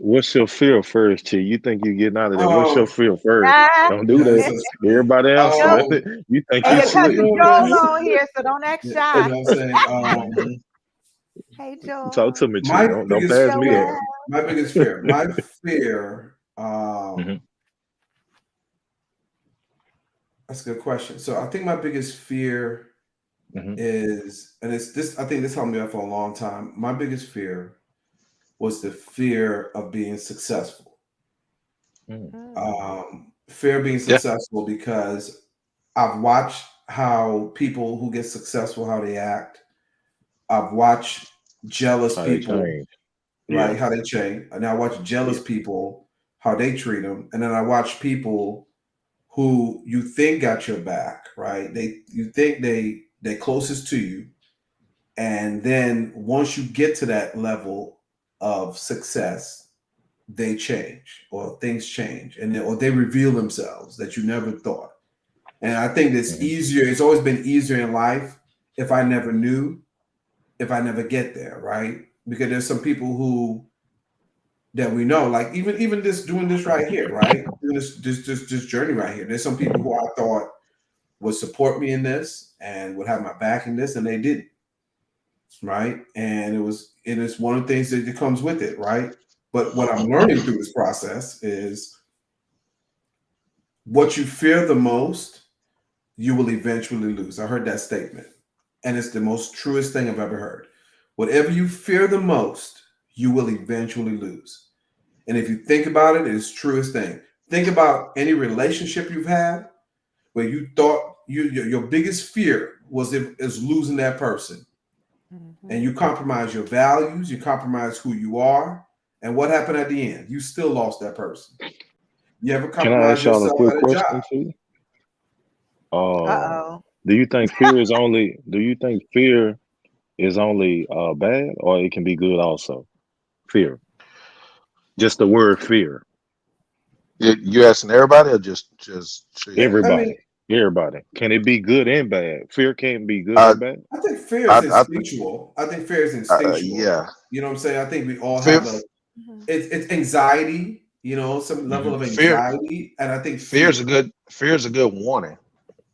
what's your fear first, Chee? You think you getting out of there? What's your Um, fear first? Ah, Don't do yeah, that. Everybody answer Joe, it. You think and you your slick? cousin no, Joel man. on here, so don't act Yeah, you shy. know what I'm saying? Mhm. Hey Talk to Joel. me, Chee. My Don't biggest pass me fear, up. Joel. my biggest fear, my fear, Hmm. that's a good question. So I think my biggest fear Hmm. is, and it's this, I think this helped me out for a long time. My biggest fear was the fear of being successful. Hmm. Mm. Fear of being Yeah. successful because I've watched how people who get successful, how they act. I've watched jealous How they people, change? Yeah. right? How they change. And I watch Yeah. jealous people, how they treat them. And then I watch people who you think got your back, right? You think they're closest to you. And then once you get to that level of success, they change or things change or they reveal themselves that you never thought. And I think it's Hmm. easier. It's always been easier in life if I never knew, if I never get there, right? Because there's some people who that we know, like even this doing this right here, right? Doing this journey right here. There's some people who I thought would support me in this and would have my back in this, and they didn't, right? And it's one of the things that comes with it, right? But what I'm learning through this process is what you fear the most, you will eventually lose. I heard that statement, and it's the most truest thing I've ever heard. Whatever you fear the most, you will eventually lose. And if you think about it, it's the truest thing. Think about any relationship you've had where you thought your biggest fear was is losing that person, and Mhm. you compromise your values, you compromise who you are, and what happened at the end? You still lost that person. You ever Can I compromise ask y'all a yourself quick at a job? question, Chee? Uh, Uh-oh. do you think fear is only? Do you think fear is only bad, or it can be good also? Fear, just the word fear. You asking everybody or just Yeah, Chee? I mean, Everybody. Everybody. Can it be good and bad? Fear can't be good I and bad. I think fear is I instinctual. I think fear is instinctual. yeah. You know what I'm saying? I think we all Fear have a Mhm. it's anxiety, you know, some level Hmm. of fear anxiety, and I think fear is fear. a good fear is a good warning.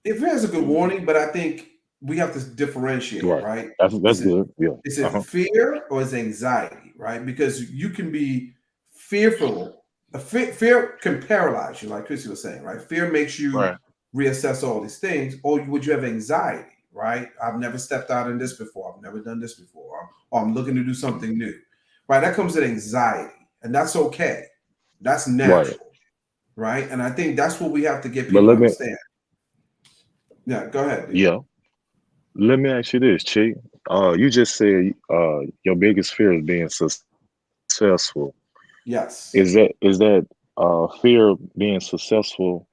If fear is a good Mhm. warning, but I think we have to differentiate, Right. right? That's Is it good. Yeah. is it Uh-huh. fear or is it anxiety, right? Because you can be fearful. Fear can paralyze you, like Chrissy was saying, right? Fear makes you Right. reassess all these things, or would you have anxiety, right? I've never stepped out in this before. I've never done this before, or I'm looking to do something new, right? That comes with anxiety, and that's okay. That's Right. natural, right? And I think that's what we have to get But people to let me understand. Yeah, go ahead, D. yeah. Let me ask you this, Chi. You just said your biggest fear is being successful. Yes. Is that fear being successful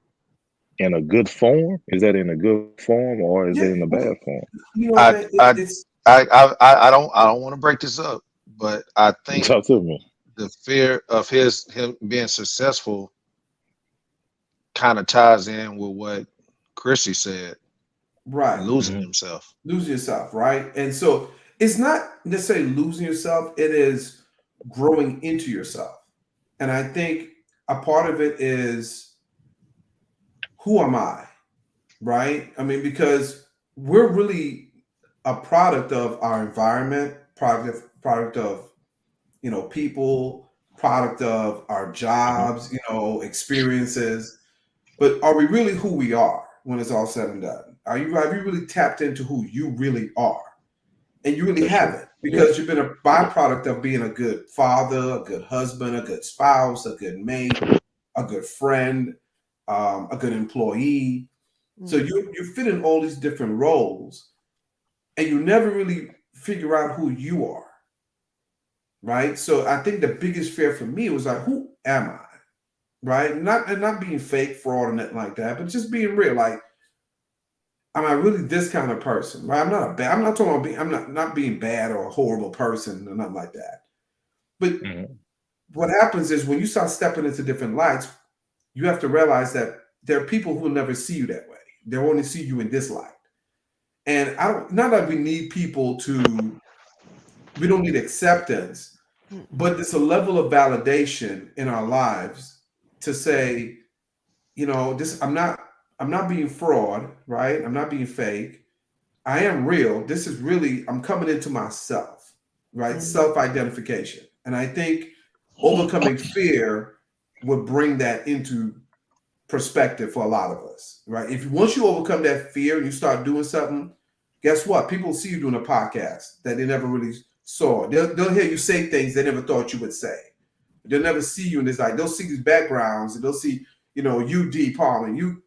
in a good form? Is that in a good form or is it Yeah. in a bad form? You know, I man, I it's I don't want to break this up, but I think Talk to me. the fear of him being successful kind of ties in with what Chrissy said, right. losing Hmm. himself. Lose yourself, right? And so it's not necessarily losing yourself, it is growing into yourself. And I think a part of it is who am I, right? I mean, because we're really a product of our environment, product of people, product of our Hmm. jobs, experiences. But are we really who we are when it's all said and done? Have you really tapped into who you really are? And you really That's true. haven't Yeah. because you've been a byproduct of being a good father, a good husband, a good spouse, a good mate, a good friend, a good employee. So Mhm. you fit in all these different roles, and you never really figure out who you are, right? So I think the biggest fear for me was like, who am I, right? Not being fake, fraud, or nothing like that, but just being real. Like, am I really this kind of person? Right? I'm not talking about being. I'm not being bad or a horrible person or nothing like that. But Hmm. what happens is when you start stepping into different lights, you have to realize that there are people who will never see you that way. They'll only see you in this light. And I don't. Not that we need people to. We don't need acceptance, Mhm. but it's a level of validation in our lives to say, this. I'm not being fraud, right? I'm not being fake. I am real. This is really, I'm coming into myself, right? Mhm. Self identification. And I think overcoming fear would bring that into perspective for a lot of us, right? If once you overcome that fear and you start doing something, guess what? People see you doing a podcast that they never really saw. They'll hear you say things they never thought you would say. They'll never see you in this like they'll see these backgrounds and they'll see you D Palm and you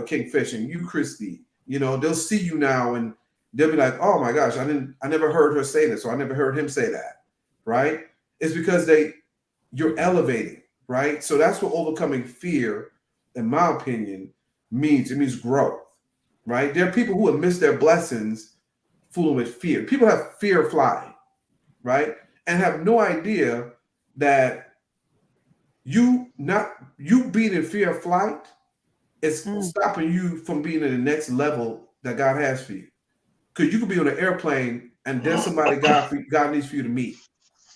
Kingfish and you Christy. They'll see you now and they'll be like, oh my gosh, I never heard her say this or I never heard him say that, right? It's because you're elevating, right? So that's what overcoming fear, in my opinion, means. It means growth, right? There are people who have missed their blessings fooling with fear. People have fear of flying, right? And have no idea that you being in fear of flight is Mhm. stopping you from being in the next level that God has for you. Because you could be on an airplane and there's somebody God needs for you to meet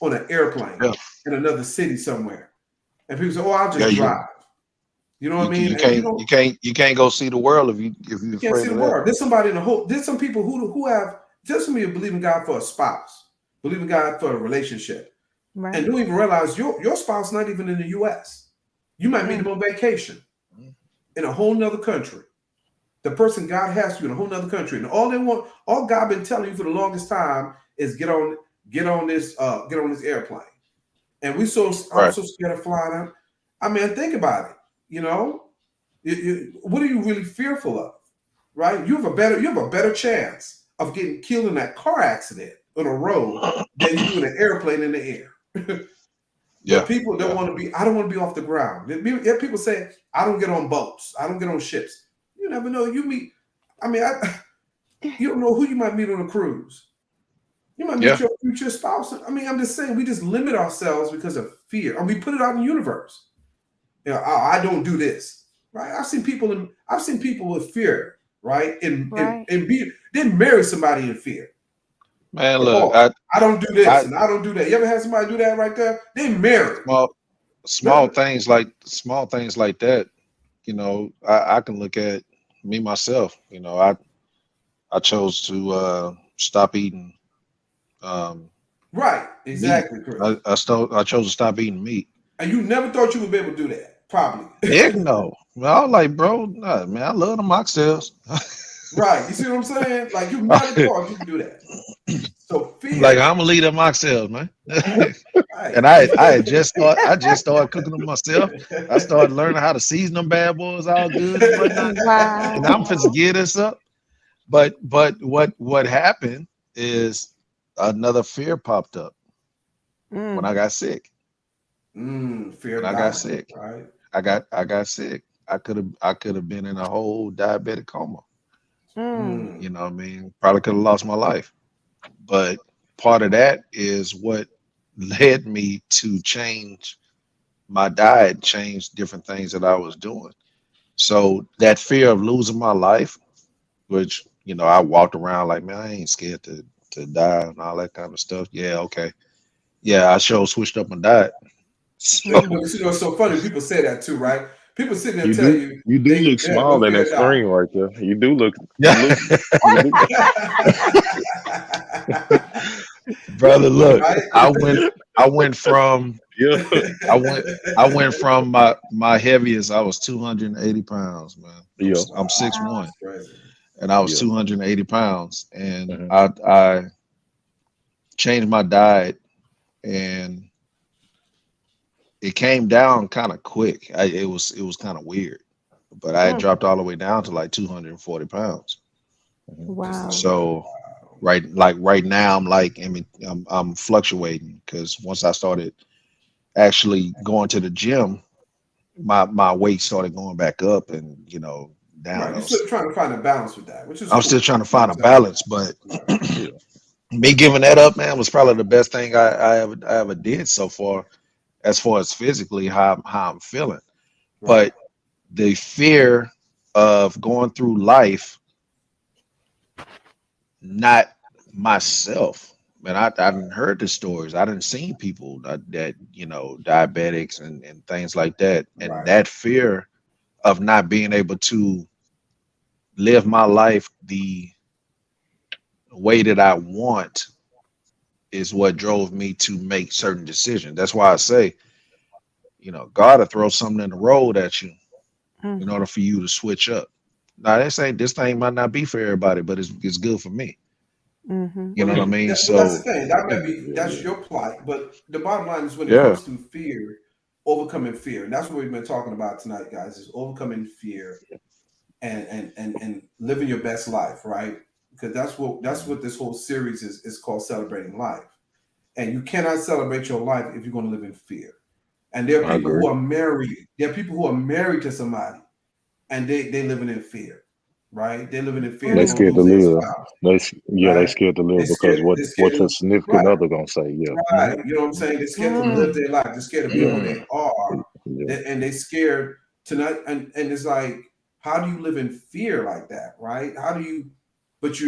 on an airplane Yeah, in another city somewhere. And people say, "Oh, I'll yeah. just drive." You know what You I can- mean? you And can't you can't you can't go see the world if you're you can't see afraid the of that. world. There's somebody in the whole. There's some people who have. There's some people believe in God for a spouse, believe in God for a relationship, and Right. don't even realize your spouse not even in the U.S. You might meet Mm. them on vacation in a whole nother country. The person God has you in a whole nother country, and all God been telling you for the longest time is get on this airplane. And I'm Right. so scared of flying out. I mean, think about it. You know, what are you really fearful of? Right? You have a better chance of getting killed in that car accident on a road than you do in an airplane in the air. But Yeah. people don't Yeah. want to be. I don't want to be off the ground. People say I don't get on boats. I don't get on ships. You never know. You meet. I mean, you don't know who you might meet on a cruise. You might meet Yeah. your future spouse. I mean, I'm just saying we just limit ourselves because of fear, and we put it out in the universe. I don't do this. right? I've seen people with fear, right? And Right. didn't marry somebody in fear. Man, Like, look, oh, I don't do this I and I don't do that. You ever had somebody do that right there? They married. small things like that. You know, I can look at me myself. You know, I chose to stop eating um, Right. meat. Exactly, Chris. I chose to stop eating meat. And you never thought you would be able to do that. Probably. Heck no. I was like, bro, nah, man, I love the mocktails. Right. You see what I'm saying? Like you never thought you could do that. So Like fear. I'm gonna leave them mocktails, man. Right. And I just started cooking them myself. I started learning how to season them bad boys all good and whatnot. And I'm Wow. finna gear this up. But what happened is another fear popped up when I Mm. got sick. Fear When of I got dying. sick, Right. I got sick. I could have been in a whole diabetic coma. Mm. Mm. You know what I mean? Probably could have lost my life. But part of that is what led me to change my diet, change different things that I was doing. So that fear of losing my life, which I walked around like, man, I ain't scared to die and all that kind of stuff. Yeah, okay. Yeah, I sure switched up my diet. But So you know, it's so funny. People say that too, right? People sit there and You tell do you you do look they have no small in fear that of dying. screen right there. You do look yeah, you do. brother, look, Right? I went from Yeah, I went I went from my heaviest. I was 280 pounds, man. yeah, I'm six Wow, one, that's crazy. and I was yeah. 280 pounds, and Mhm. I changed my diet, and it came down kind of quick. It was kind of weird, but I had Mm. dropped all the way down to like 240 pounds. Mhm. Just like Wow. that. So Wow. right now I'm like, I'm fluctuating because once I started actually going to the gym, my weight started going back up, and down. Right. You're still trying to find a balance with that, which is I'm still cool. trying to You know find a what I'm saying? balance, but Right. Yeah. me giving that up, man, was probably the best thing I ever did so far, as far as physically how I'm feeling. Right. But the fear of going through life not myself. Man, I didn't heard the stories. I didn't seen people that diabetics and things like that, and Right. that fear of not being able to live my life the way that I want is what drove me to make certain decisions. That's why I say, God will throw something in the road at you in Mm. order for you to switch up. Now, this thing might not be for everybody, but it's good for me. Mm-hmm. You Well, know what I look, mean? that's the So thing. That Yeah. might be that's Yeah. your plight, but the bottom line is when it yeah, comes to fear, overcoming fear, and that's what we've been talking about tonight, guys. Is overcoming fear and living your best life, right? Because that's what this whole series is called, celebrating life. And you cannot celebrate your life if you're going to live in fear. And there are I people agree. who are married. There are people who are married to somebody, and they living in fear, right? They're living in fear. They They're going to scared to lose their live. spouse, They right? scared to They're live because scared. what They're scared what your to right. significant other gonna say. Yeah. Right. You know what I'm saying? They're scared to live Mm. their life. They're scared to be who mm, they are. Yeah. And they're scared to not and it's like, how do you live in fear like that? Right? How do you but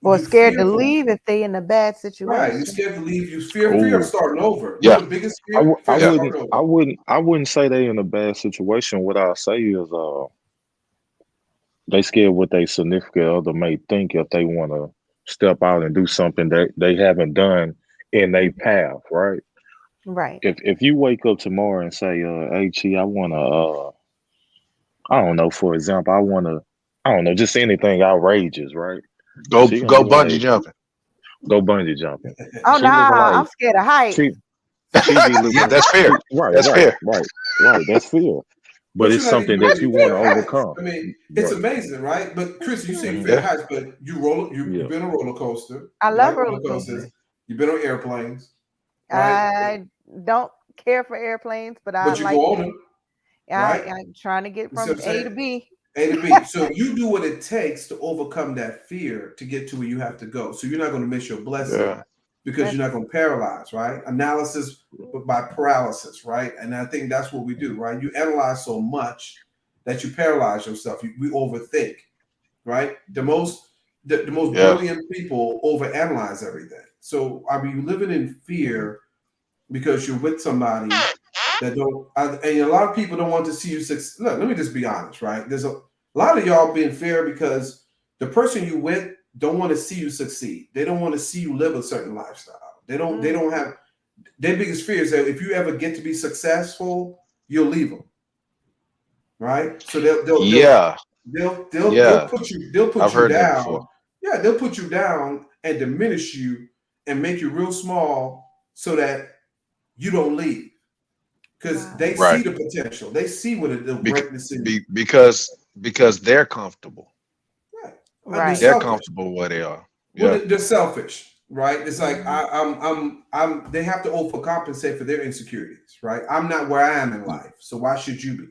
Or you scared to fearful. leave if they in a bad Right. You're situation. scared to leave. You fear of Oh, starting over. You know yeah, the biggest I, fear? Fear of yeah. starting over. I wouldn't say they in a bad situation. What I say is they scared what they significant other may think if they want to step out and do something that they haven't done in their Mhm. path, right? Right. If you wake up tomorrow and say, hey Chee, I wanna I don't know, for example, I don't know, just anything outrageous, right? Go She gonna go be bungee like, jumping. go bungee jumping. Oh She no, gonna be like, I'm scared of heights. she she be Yeah, looking that's fair. right, That's fair. right. That's fear. But But it's you're not even something that ready you for want to the heights. overcome. I mean, it's Right. amazing, right? But Chris, you say you Hmm. fear Yeah. heights, but you've Yeah. been on a roller coaster. I You love like roller roller hmm coasters. coasters. You've been on airplanes, right? I don't care for airplanes, but I But you go like on to. them, right? I'm trying to get You see what from I'm A saying? to B. A to B. So you do what it takes to overcome that fear to get to where you have to go. So you're not going to miss your blessing Yeah. because That's you're not going to paralyze, right? Analysis by paralysis, right? And I think that's what we do, right? You analyze so much that you paralyze yourself. We overthink, right? The most Yeah. brilliant people overanalyze everything. So are you living in fear because you're with somebody that don't? And a lot of people don't want to see you succeed. Look, let me just be honest, right? There's a lot of y'all being fair because the person you with don't want to see you succeed. They don't want to see you live a certain lifestyle. They don't. They don't have their biggest fear is that if you ever get to be successful, you'll leave them, right? So Yeah. they'll Yeah. put I've you heard that before. down. Yeah, they'll put you down and diminish you and make you real small so that you don't leave because Wow. they Right. see the potential. They see what the Bec- greatness in you. because they're comfortable. Right. And they're Right. They're selfish. comfortable where they are. Well, Yeah. they're selfish, right? It's like Mhm. I'm. They have to overcompensate for their insecurities, right? I'm not where I am in Mm, life, so why should you be?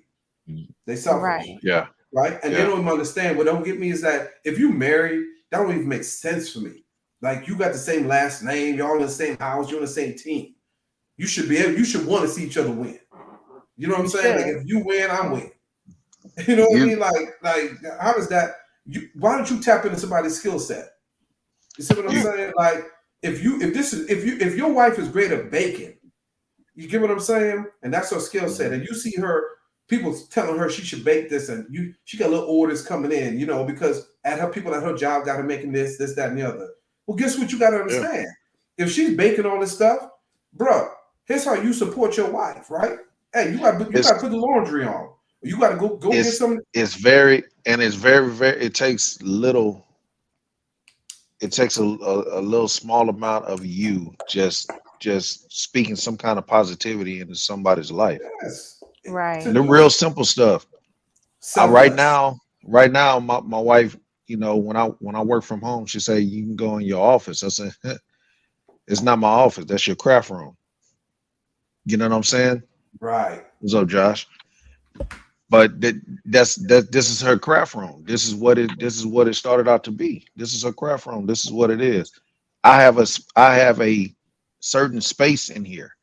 mm, They selfish, Right. Yeah. right? And they Yeah. don't even understand. What don't get me is that if you marry, that don't even make sense for me. Like you got the same last name, y'all in the same house, you're on the same team. You should be able. You should want to see each other win. You know what I'm You saying? Like should. if you win, I'm win. You know what I You mean? Like how does that? Why don't you tap into somebody's skill set? You see what I'm you saying? Like if your wife is great at baking, you get what I'm saying? And that's her skill set. Mhm. And you see her, people telling her she should bake this, and she got little orders coming in, because at her people at her job got her making this, that, and the other. Well, guess what you gotta Yeah. understand? If she's baking all this stuff, bruh, here's how you support your wife, right? Hey, you gotta It's put the laundry on. You gotta go get it's some. it's very and it's very it takes little it takes a little small amount of you just speaking some kind of positivity into somebody's life. Yes. To Right. The do real it. simple stuff. I Selfless. right now my wife, when I work from home, she say you can go in your office. I said it's not my office, that's your craft room. You know what I'm saying? Right. What's up, Josh? But this is her craft room. This is what it started out to be. This is her craft room. This is what it is. I have a certain space in here.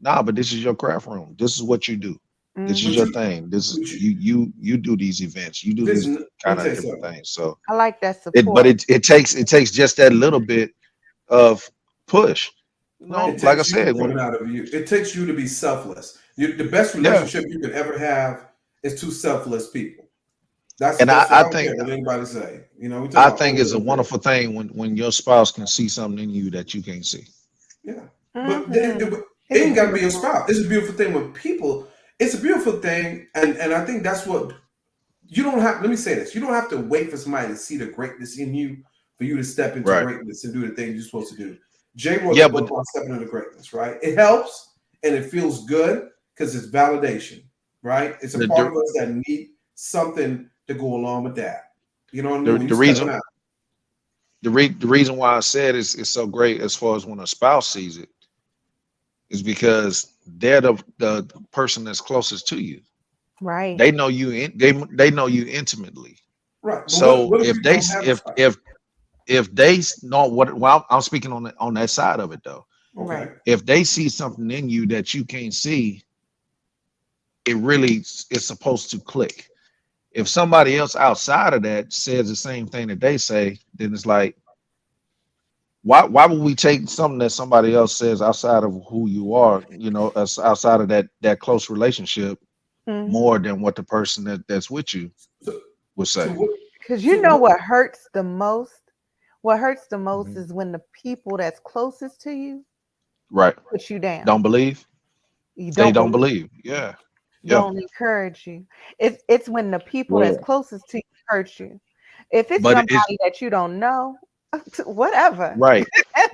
Nah, but this is your craft room. This is what you do. This is But your Mhm. you thing. This is but you you do these events. You do these listen, let me kind tell of you different something. things. So I like that it but support. it takes just that little bit of push. It Right. Like I takes you said, coming out of you. It takes you to be selfless. The best yeah. relationship you could ever have is two selfless people. That's And that's I I don't think care what anybody say. We talk I about think old it's a and good. wonderful thing when your spouse can see something in you that you can't see. Yeah, but Mhm. it Isn't ain't got to be a beautiful? spouse. It's a beautiful thing when people. It's a beautiful thing, and I think that's what you don't have. Let me say this: you don't have to wait for somebody to see the greatness in you for you to step into Right. greatness and do the things you're supposed to do. Jay wrote a Yeah, book but on stepping into greatness, right? It helps and it feels good because it's validation, right? It's a the part the of us that need something to go along with that. You know what I mean? the, When you the stepping reason out, the reason why I said is so great as far as when a spouse sees it is because they're the person that's closest to you. Right. They know you they know you intimately. right? But what So what if if you they don't s- have a spouse? if they know what, well, I'm speaking on that side of it though. Right. Okay, If they see something in you that you can't see, it really is supposed to click. If somebody else outside of that says the same thing that they say, then it's like, why would we take something that somebody else says outside of who you are, outside of that close relationship, Mhm. more than what the person that's with you so would so say? what? Because So you know what? what hurts the most? What hurts the most Mhm. is when the people that's closest to you Right. put you down. Don't believe. You They don't don't believe, believe. Yeah. Yeah. don't encourage you. It's when the people that's Well, closest to you hurt you. If it's But it's somebody that you don't know, whatever. right.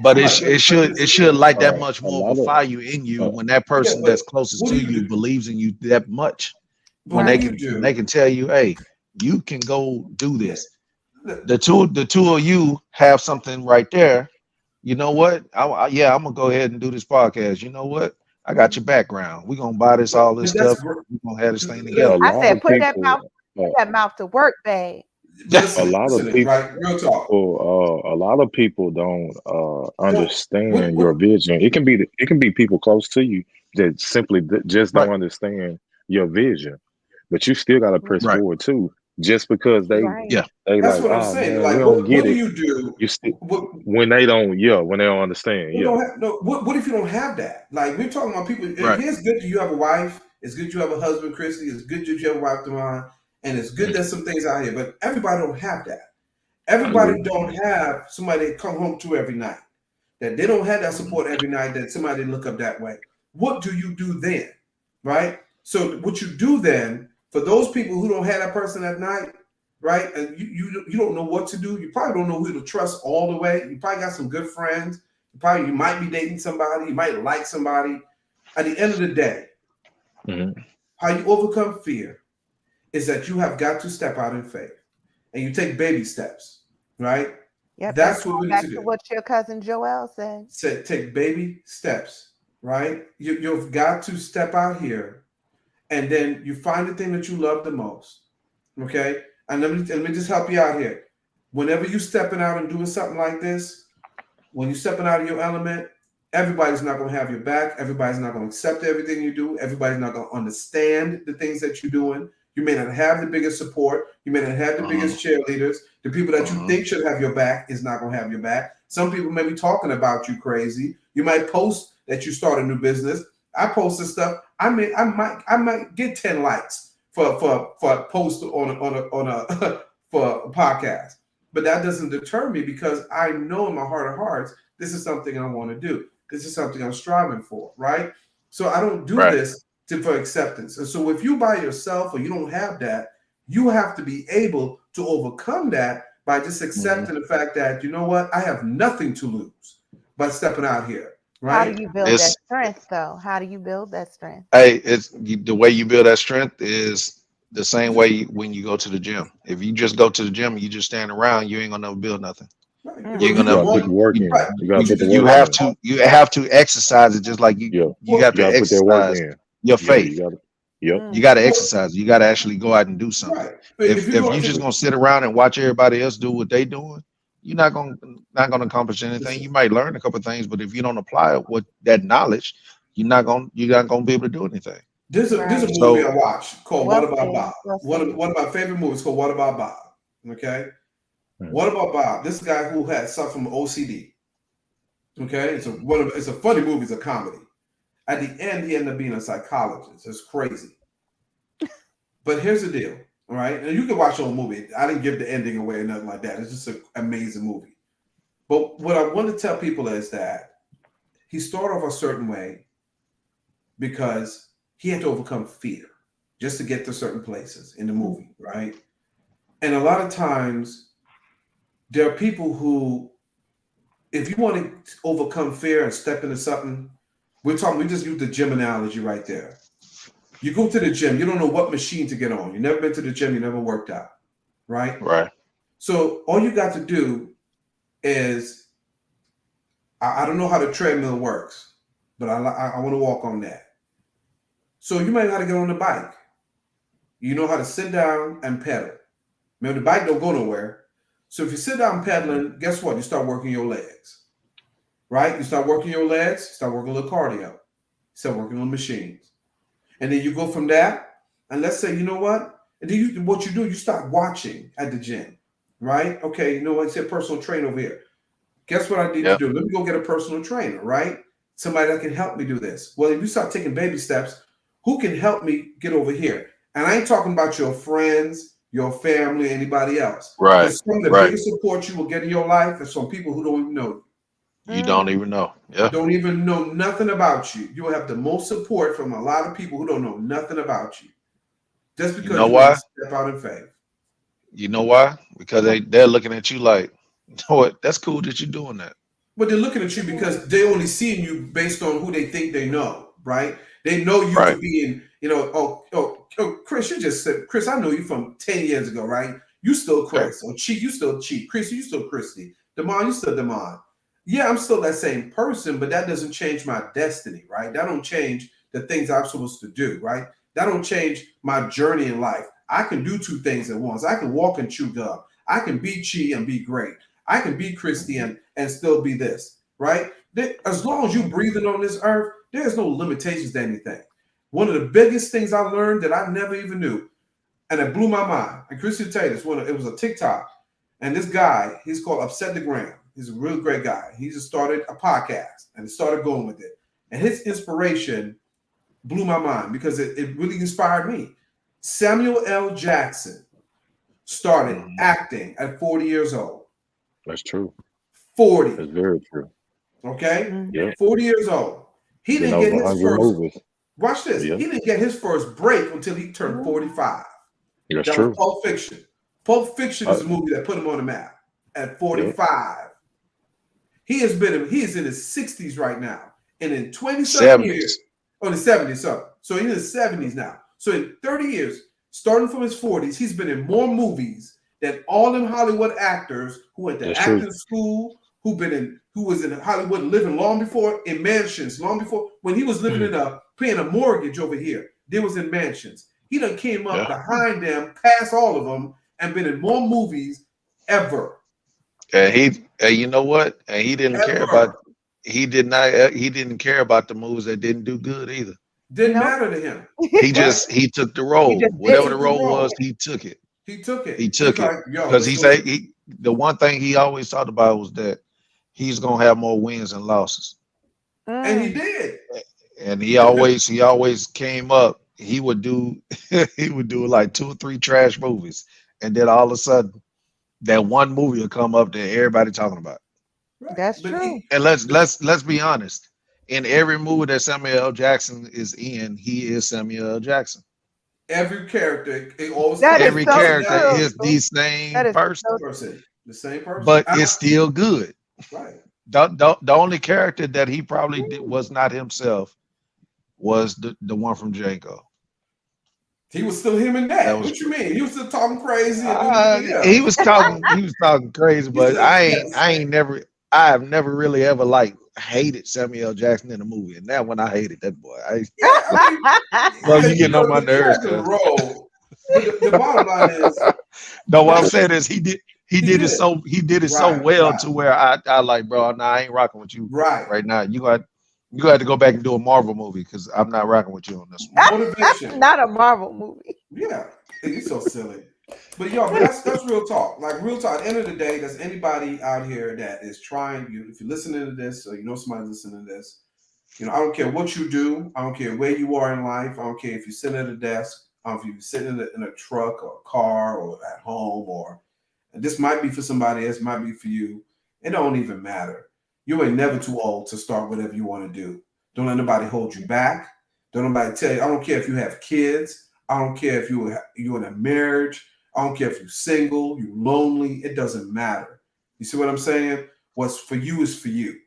But Right, it should light that uh, much a more of a lot of fire in you uh, when that yeah, person but that's closest what do to you you do? believes in you that much. But When what they do Right. you can when they do? can tell you, hey, you can go do Yeah, this. The two of you have something right there. You know what? Yeah, I'm gonna go ahead and do this podcast. You know what? I got your background. We're gonna buy this all this but that's stuff. great. We're gonna have this thing a together. I lot said, of people. put that mouth to work, babe. But A listen, lot of listen, people, right? Real talk. a lot of people don't So what? understand your What? vision. It can be people close to you that simply just don't Right. understand your vision. but you still gotta press Right. forward too. Just because Right. Yeah. they That's like, what I'm oh saying. man, we Like, don't what get do it. you do? You still What, when they don't, yeah, when they don't understand, we yeah. don't have no. What if you don't have that? Like, we're talking about people. Right. Here's good that you have a wife. It's good you have a husband, Christy. It's good that you have a wife, Devon. And it's good that some things out here, but everybody don't have that. I Everybody agree. don't have somebody they come home to every night. That they don't have that Mhm. support every night. That somebody look up that way. What do you do then? Right. So what you do then for those people who don't have that person at night, right? And you don't know what to do. You probably don't know who to trust all the way. You probably got some good friends. You might be dating somebody. You might like somebody. At the end of the day, Mhm. how you overcome fear is that you have got to step out in faith and you take baby steps, right? Yep, that's That's what we going need back to to do. what your cousin Joelle said. Take baby steps, right? You've got to step out here and then you find the thing that you love the most, okay? And let me just help you out here. Whenever you stepping out and doing something like this, when you're stepping out of your element, everybody's not going to have your back. Everybody's not going to accept everything you do. Everybody's not going to understand the things that you're doing. You may not have the biggest support. You may not have the Uh-huh. biggest cheerleaders. The people that you Uh-huh. think should have your back is not going to have your back. Some people may be talking about you crazy. You might post that you start a new business. I posted stuff. I might get 10 likes for a post on a for a podcast. But that doesn't deter me because I know in my heart of hearts, this is something I want to do. This is something I'm striving for, right? So I don't do Right. this for acceptance. And so if you by yourself or you don't have that, you have to be able to overcome that by just accepting the fact that, you know what, I have nothing to lose by stepping out here, How do right? you build that It's strength, though? How do you build that strength? hey, the way you build that strength is the same way when you go to the gym. If you just go to the gym and you just stand around, you ain't gonna never build nothing. Right. You ain't Well, you You gonna can gotta put you the walk, work you in. right. You gotta But put the you work have in. to exercise it just like Yeah. you Well, have You to gotta put that work exercise in. your Yeah, faith. you gotta yep. You got to Mm. well, exercise. You got to actually go out and do something. right. But if you If go you to just the gonna sit around and watch everybody else do what they doing, you're not gonna accomplish anything. listen, You might learn a couple of things, but if you don't apply what that knowledge, you're not gonna be able to do anything. there's a Right. movie So I watched called What Well About said. Bob. Well One said. of my favorite movies called What About Bob. Okay. Mhm. What about Bob? This guy who had suffered from OCD. Okay, it's a funny movie. It's a comedy. At the end, he ended up being a psychologist. It's crazy. But here's the deal. All right, and you can watch the whole movie. I didn't give the ending away or nothing like that. It's just an amazing movie. But what I want to tell people is that he started off a certain way because he had to overcome fear just to get to certain places in the movie, right? And a lot of times there are people who, if you want to overcome fear and step into something, we just use the gym analogy right there. You go to the gym, you don't know what machine to get on. You never been to the gym, you never worked out, right? right, So all you got to do is, I don't know how the treadmill works, but I want to walk on that. So you might know how to get on the bike. You know how to sit down and pedal. Remember, the bike don't go nowhere. So if you sit down pedaling, guess what? You start working your legs, right? You start working your legs, start working a little cardio, start working on machines. And then you go from that, and let's say, you know what? And then what you do, you start watching at the gym, right? Okay, you know what? It's a personal trainer over here. Guess what I need to yep, do? Let me go get a personal trainer, right? Somebody that can help me do this. Well, if you start taking baby steps, who can help me get over here? And I ain't talking about your friends, your family, anybody else. right, Because some of the right. biggest support you will get in your life is from people who don't even know you. You don't Mm. even know. Yeah, Don't even know nothing about you. You will have the most support from a lot of people who don't know nothing about you. Just you because know you're willing to why? step out in faith. You know why? Because they're looking at you like, you know what? That's cool that you're doing that. But they're looking at you Mm. because they only seeing you based on who they think they know, right? They know you for Right. being, Chris, you just said, Chris, I know you from 10 years ago, right? You still Yeah. Chris. Or Chee, you still Chee. Chris, you still Christy. Demond, you still Demond. Yeah, I'm still that same person, but that doesn't change my destiny, right? That don't change the things I'm supposed to do, right? That don't change my journey in life. I can do two things at once. I can walk and chew gum. I can be Chee and be great. I can be Christian and still be this, right? As long as you breathing on this earth, there's no limitations to anything. One of the biggest things I learned that I never even knew, and it blew my mind. And Chris will tell you this, it was a TikTok, and this guy, he's called Upset the Gram. He's a real great guy. He just started a podcast and started going with it. And his inspiration blew my mind because it really inspired me. Samuel L. Jackson started acting at 40 years old. That's true. 40. That's very true. Okay? Yeah. 40 years old. He Been didn't get over his 100 first, movies. watch this. Yeah. He didn't get his first break until he turned 45. That's That true. was Pulp Fiction. Pulp Fiction is a movie that put him on the map at 45. He is in his 60s right now. And in 20-something years, in the 70s, so he's in his 70s now. So in 30 years, starting from his 40s, he's been in more movies than all them Hollywood actors who went to acting school, who was in Hollywood living long before, in mansions, long before when he was living paying a mortgage over here. They was in mansions. He done came up behind them, past all of them, and been in more movies ever. And you know what? And he didn't care about. He didn't care about the movies that didn't do good either. Didn't matter to him. He took the role. Whatever the role was, he took it. He took it. He took it because the one thing he always talked about was that he's gonna have more wins and losses. And he did. And he always came up. He would do like 2 or 3 trash movies, and then all of a sudden, that one movie will come up that everybody talking about. Right. That's true. And let's be honest. In every movie that Samuel L. Jackson is in, he is Samuel L. Jackson. Every character, every character is the same person. The same person. But it's still good. Right. The only character that he probably was not himself was the one from Django. He was still him and that. What you mean? He was still talking crazy. He was talking crazy, but I have never really ever hated Samuel L. Jackson in a movie, and that one I hated that boy. Well, you getting on my nerves. The bottom line is, no. What I'm saying is he did it so well to where I like, bro. Nah, I ain't rocking with you right now. You got to go back and do a Marvel movie because I'm not rocking with you on this one. Motivation, not a Marvel movie. Yeah, he's so silly. But that's real talk. Like real talk. At the end of the day, there's anybody out here that is trying. If you're listening to this, or you know somebody listening to this, I don't care what you do. I don't care where you are in life. I don't care if you sit at a desk, if you're sitting in a truck or a car or at home, and this might be for somebody else, might be for you. It don't even matter. You ain't never too old to start whatever you want to do. Don't let nobody hold you back. Don't nobody tell you. I don't care if you have kids. I don't care if you're in a marriage. I don't care if you're single, you're lonely. It doesn't matter. You see what I'm saying? What's for you is for you,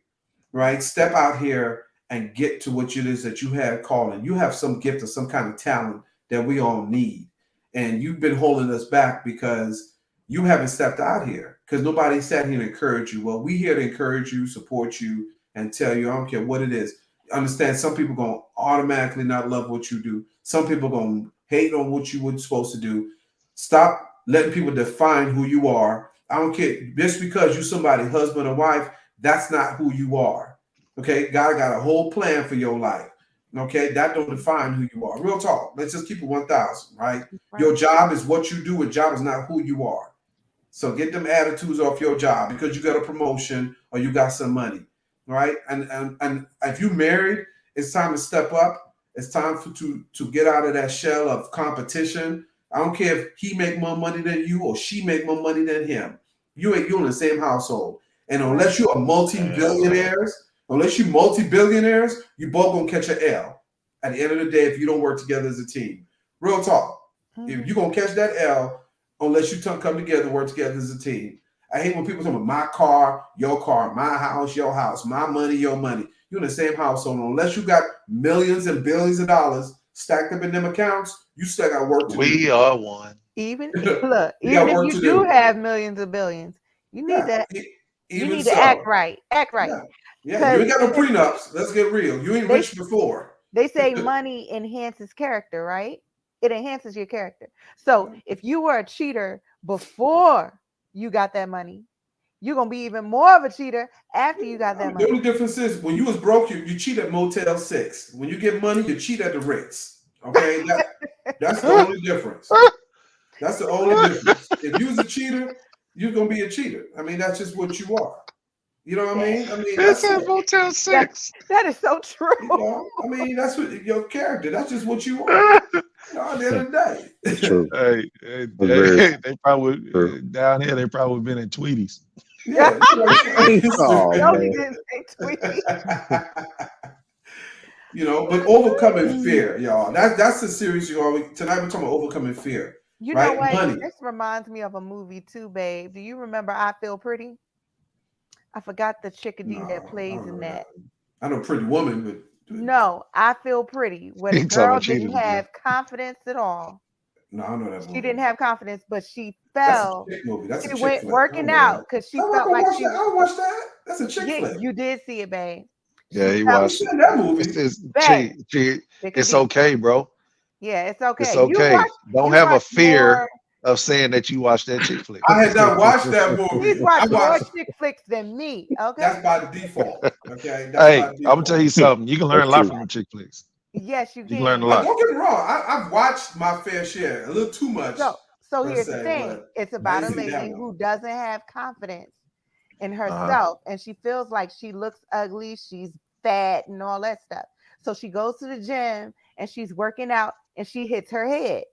right? Step out here and get to what it is that you have calling. You have some gift or some kind of talent that we all need. And you've been holding us back because you haven't stepped out here because nobody sat here and encouraged you. Well, we here to encourage you, support you, and tell you, I don't care what it is. Understand some people going to automatically not love what you do. Some people going to hate on what you were supposed to do. Stop letting people define who you are. I don't care. Just because you're somebody's husband or wife, that's not who you are. Okay? God got a whole plan for your life. Okay? That don't define who you are. Real talk. Let's just keep it 1,000, right? Your job is what you do. A job is not who you are. So get them attitudes off your job because you got a promotion or you got some money, right? And if you married, it's time to step up. It's time to get out of that shell of competition. I don't care if he make more money than you or she make more money than him. You're in the same household. And unless you are multi-billionaires, you both gonna catch an L at the end of the day if you don't work together as a team. Real talk. If you're gonna catch that L, unless you come together and work together as a team. I hate when people talk about my car, my house, your house, my money, your money. You're in the same household. Unless you got millions and billions of dollars stacked up in them accounts, you still got work to do. We are one. Even if you do have millions of billions, you need to act right. Act right. Yeah. You ain't got no prenups. Let's get real. You ain't rich before. They say money enhances character, right? It enhances your character. So if you were a cheater before you got that money, you're going to be even more of a cheater after you got that money. The only difference is when you was broke, you cheat at Motel 6. When you get money, you cheat at the Ritz. Okay? That's the only difference. That's the only difference. If you was a cheater, you're gonna be a cheater. I mean, that's just what you are. You know what I mean? I mean, It's that's a it. Motel That, 6. that is so true. You know, I mean, that's what your character. That's just what you are. You know, at the end of the It's day. true. Hey, That's very they probably true. down here. They probably been in Tweeties. Yeah, you know what I'm Oh No, he man. didn't say Tweety. saying? You know, but overcoming fear, y'all. That's the series, y'all. Tonight we're talking about overcoming fear, You know right? what? Money. This reminds me of a movie too, babe. Do you remember I Feel Pretty? I forgot the chickadee that No, I plays don't in remember that. that. I know Pretty Woman, but No, I Feel Pretty, where the He talking girl about didn't cheaters again. have confidence at all. no, I don't know that She didn't movie. have confidence, but she That's a fell. chick movie. That's a She chick went flick. I working don't know that. out because she I'm not felt gonna like watch she that. I was. don't watch that. That's a chick Yeah, flick. you did see it, babe. Yeah, She he I felt ain't watched it. seen that It's, movie. it's babe. It's Chickadee. okay, bro. Yeah, it's It's okay. okay. Don't You have a watch fear more. of saying that you watched that chick flick. I had not watched that He's movie. I watched more watched. chick flicks than me. Okay. That's by default. Okay, that's Hey, by I'm gonna tell default. you something. You can learn That's a lot true. from the chick flicks. Yes, you You can learn a can. lot. Don't get me wrong. I've watched my fair share, a little too much So per here's the se, thing. but It's I about ain't a seen that lady one. who doesn't have confidence in Uh-huh. herself and she feels like she looks ugly, she's fat and all that stuff. So she goes to the gym and she's working out and she hits her head.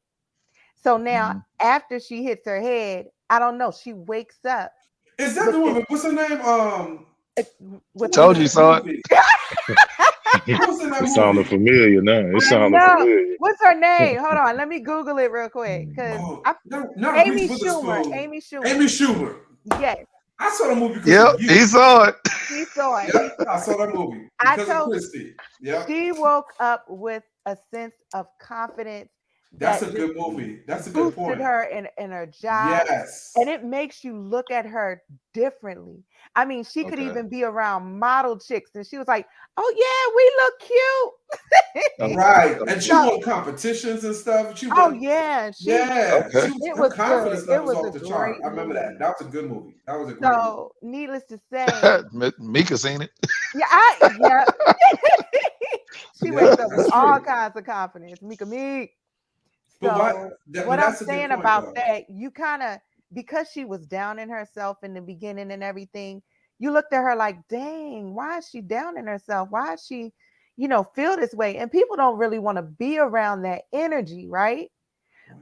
So now Mhm. after she hits her head, I don't know, she wakes up Is that with the this woman? What's her name? Who with was a Told in you, that son. movie? Who was in that It sounded movie? familiar now. It I sounded know. familiar. What's her name? Hold on, let me Google it real quick. Cause Oh, I not Reese Amy Schumer. Witherspoon. Amy Amy Schumer. Schumer. Yes, I saw the movie because of Yep, you. he saw it. he saw it. He Yep, I saw it. saw that movie I because of told Christy. Yep, she woke up with a sense of confidence that's that a just good movie. That's a good boosted point. her in her job. And Yes. it makes you look at her differently. I mean, she could Okay. even be around model chicks, and she was like, "Oh yeah, we look cute." Right. And she So, won competitions and stuff. She oh won. yeah, Yeah. Okay. She was it her was good. confidence It levels was a off the chart. great I remember that. movie. That was a good movie. That was a great movie. So, needless to say, Mika seen it. yeah, she wakes Yeah, up with that's all true. kinds of confidence. Mika me. But what So that but what I'm that's a good saying point about though. that, you kind of because she was down in herself in the beginning and everything, you looked at her like, dang, why is she down in herself? Why is she, feel this way? And people don't really want to be around that energy, right?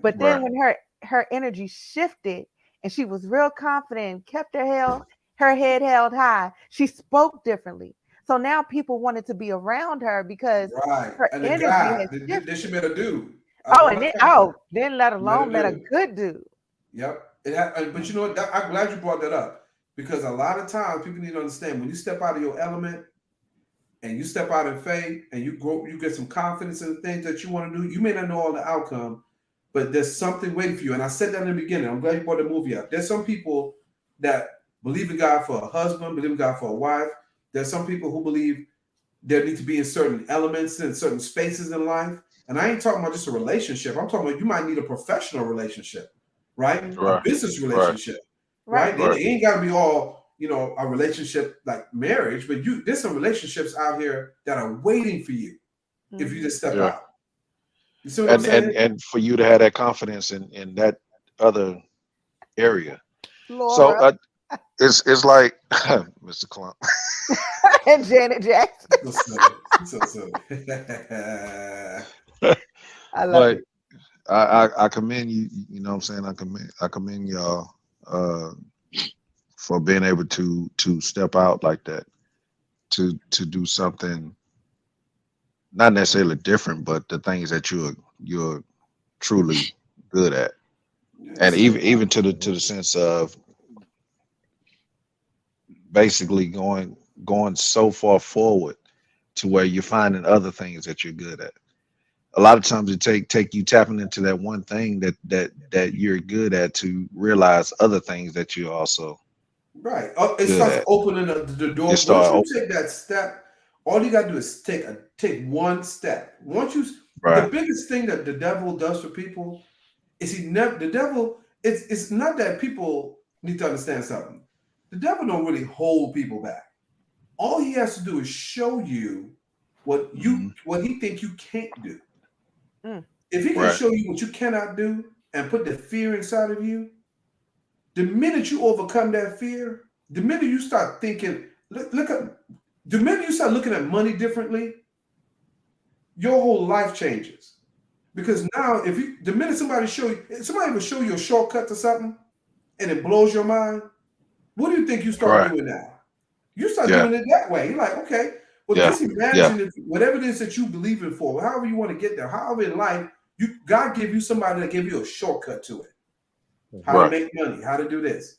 But then Right. when her energy shifted and she was real confident, kept her head held high, she spoke differently. So now people wanted to be around her because Right. her And the energy guy, has then she shifted. met a dude. Oh, One and of then confidence. then let Met a alone met a dude. good dude. Yep. But you know what? I'm glad you brought that up because a lot of times people need to understand when you step out of your element and you step out in faith and you grow, you get some confidence in the things that you want to do. You may not know all the outcome, but there's something waiting for you. And I said that in the beginning. I'm glad you brought the movie up. There's some people that believe in God for a husband, believe in God for a wife. There's some people who believe there need to be in certain elements in certain spaces in life. And I ain't talking about just a relationship. I'm talking about you might need a professional relationship, right? A Mhm. Right. business Right. relationship, right? Right. It Right. ain't gotta be all, a relationship like marriage, but there's some relationships out here that are waiting for you if you Mhm. just step Yeah. out. You see what I'm And saying? and for you to have that confidence in that other area. So Laura it's like Mr. Clump. and Janet Jackson. So silly. So silly. I love But it. I commend you, you know what I'm saying? I commend y'all uh for being able to step out like that, to do something not necessarily different, but the things that you're truly good at. Yeah, And it's all even about to the sense of basically going so far forward to where you're finding other things that you're good at. A lot of times it take you tapping into that one thing that you're good at to realize other things that you're also right. It good starts at. opening the It door. Once start you open. take that step, all you gotta do is take one step. The Right. biggest thing that the devil does for people is he never the devil. It's not that people need to understand something. The devil don't really hold people back. All he has to do is show you Hmm. what he think you can't do. Mm. If he can Right. show you what you cannot do, and put the fear inside of you, the minute you overcome that fear, the minute you start thinking, look at, the minute you start looking at money differently, your whole life changes. Because now, the minute somebody ever show you a shortcut to something, and it blows your mind, what do you think you start Right. doing now? You start Yeah. doing it that way. You're like, okay, well, Yeah. just imagine if whatever it is that you believe in for, however you want to get there, however in life, God give you somebody that give you a shortcut to it. How to Right. make money, how to do this.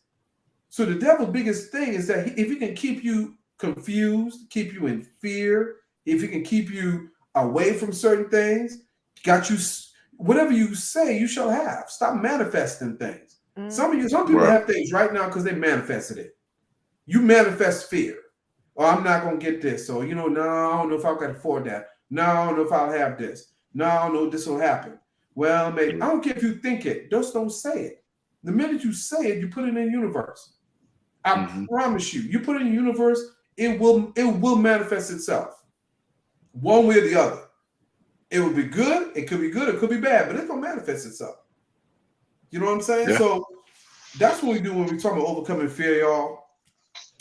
So the devil's biggest thing is that if he can keep you confused, keep you in fear, if he can keep you away from certain things, got you, whatever you say, you shall have. Stop manifesting things. Some people Right. have things right now because they manifested it. You manifest fear. Oh, I'm not gonna get this. So no, I don't know if I can afford that. No, I don't know if I'll have this. No, I don't know if this will happen. Well, maybe I don't care if you think it. Just don't say it. The minute you say it, you put it in the universe. I promise you, you put it in the universe, it will manifest itself. One way or the other. It will be good, it could be good, it could be bad, but it's gonna manifest itself. You know what I'm saying? Yeah. So that's what we do when we talk about overcoming fear, y'all.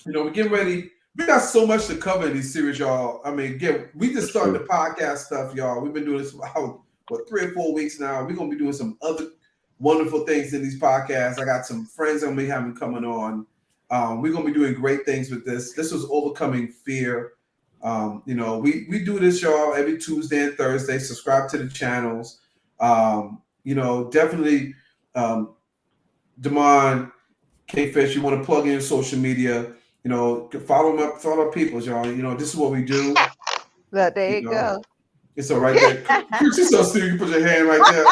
We're getting ready. We got so much to cover in these series, y'all. I mean, again, we just started the podcast stuff, y'all. We've been doing this for 3 or 4 weeks now. We're gonna be doing some other wonderful things in these podcasts. I got some friends I'm gonna be having coming on. We're gonna be doing great things with this. This was overcoming fear. We do this, y'all, every Tuesday and Thursday. Subscribe to the channels. Definitely, Damon, K-Fish, you want to plug in your social media, follow them up, follow our peoples, y'all. This is what we do. Look, there you go. It's all right there. Chris, you're so serious. You put your hand right there.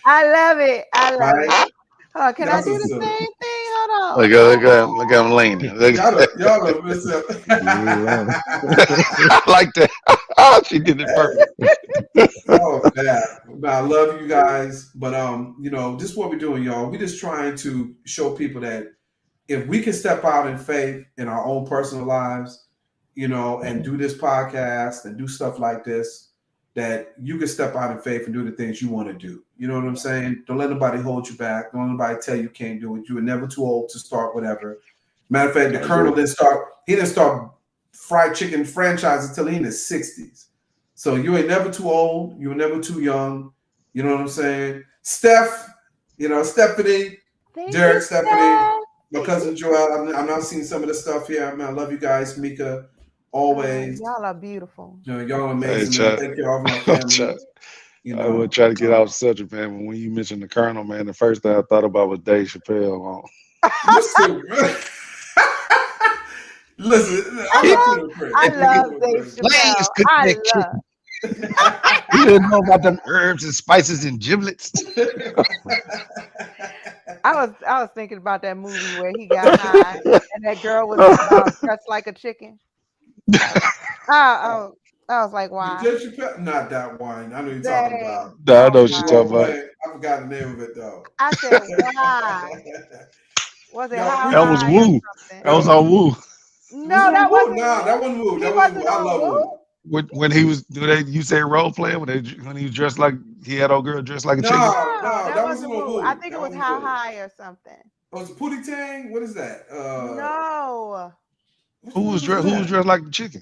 I love it. I love Right? it. Oh, can That's I do what's the up. same thing? Hold on. Look at him leaning. Y'all don't miss up. I like that. She did it perfect. Oh, man. I love you guys. But this is what we're doing, y'all. We're just trying to show people that if we can step out in faith in our own personal lives, and do this podcast and do stuff like this, that you can step out in faith and do the things you want to do. You know what I'm saying? Don't let nobody hold you back. Don't let nobody tell you can't do it. You were never too old to start whatever. Matter of fact, the Colonel didn't start fried chicken franchise until he in his 60s. So you ain't never too old. You were never too young. You know what I'm saying? Steph, Stephanie, Derek, Stephanie, my cousin Joel. I'm not seeing some of the stuff here. I love you guys, Mika. Always. Y'all are beautiful. Y'all are amazing. Hey, Thank you all, my family. I would try to get off subject, man. But when you mentioned the Colonel, man, the first thing I thought about was Dave Chappelle. Listen, I love Dave Chappelle. You didn't know about them herbs and spices and giblets. I was thinking about that movie where he got high and that girl was dressed like a chicken. I was like, why? Not that one. I know you're talking about. No, I know what you're talking about. I forgot the name of it though. I said, why? Was it how that was Woo. That was on Woo. No, that wasn't. No, that wasn't Woo. That wasn't Woo. I love Woo. When he was, you say role playing when he was dressed like he had old girl dressed like a chicken? No, that wasn't Woo. I think it was How High or something. Oh, it's Pootie Tang. What is that? No. Who was dressed like the chicken?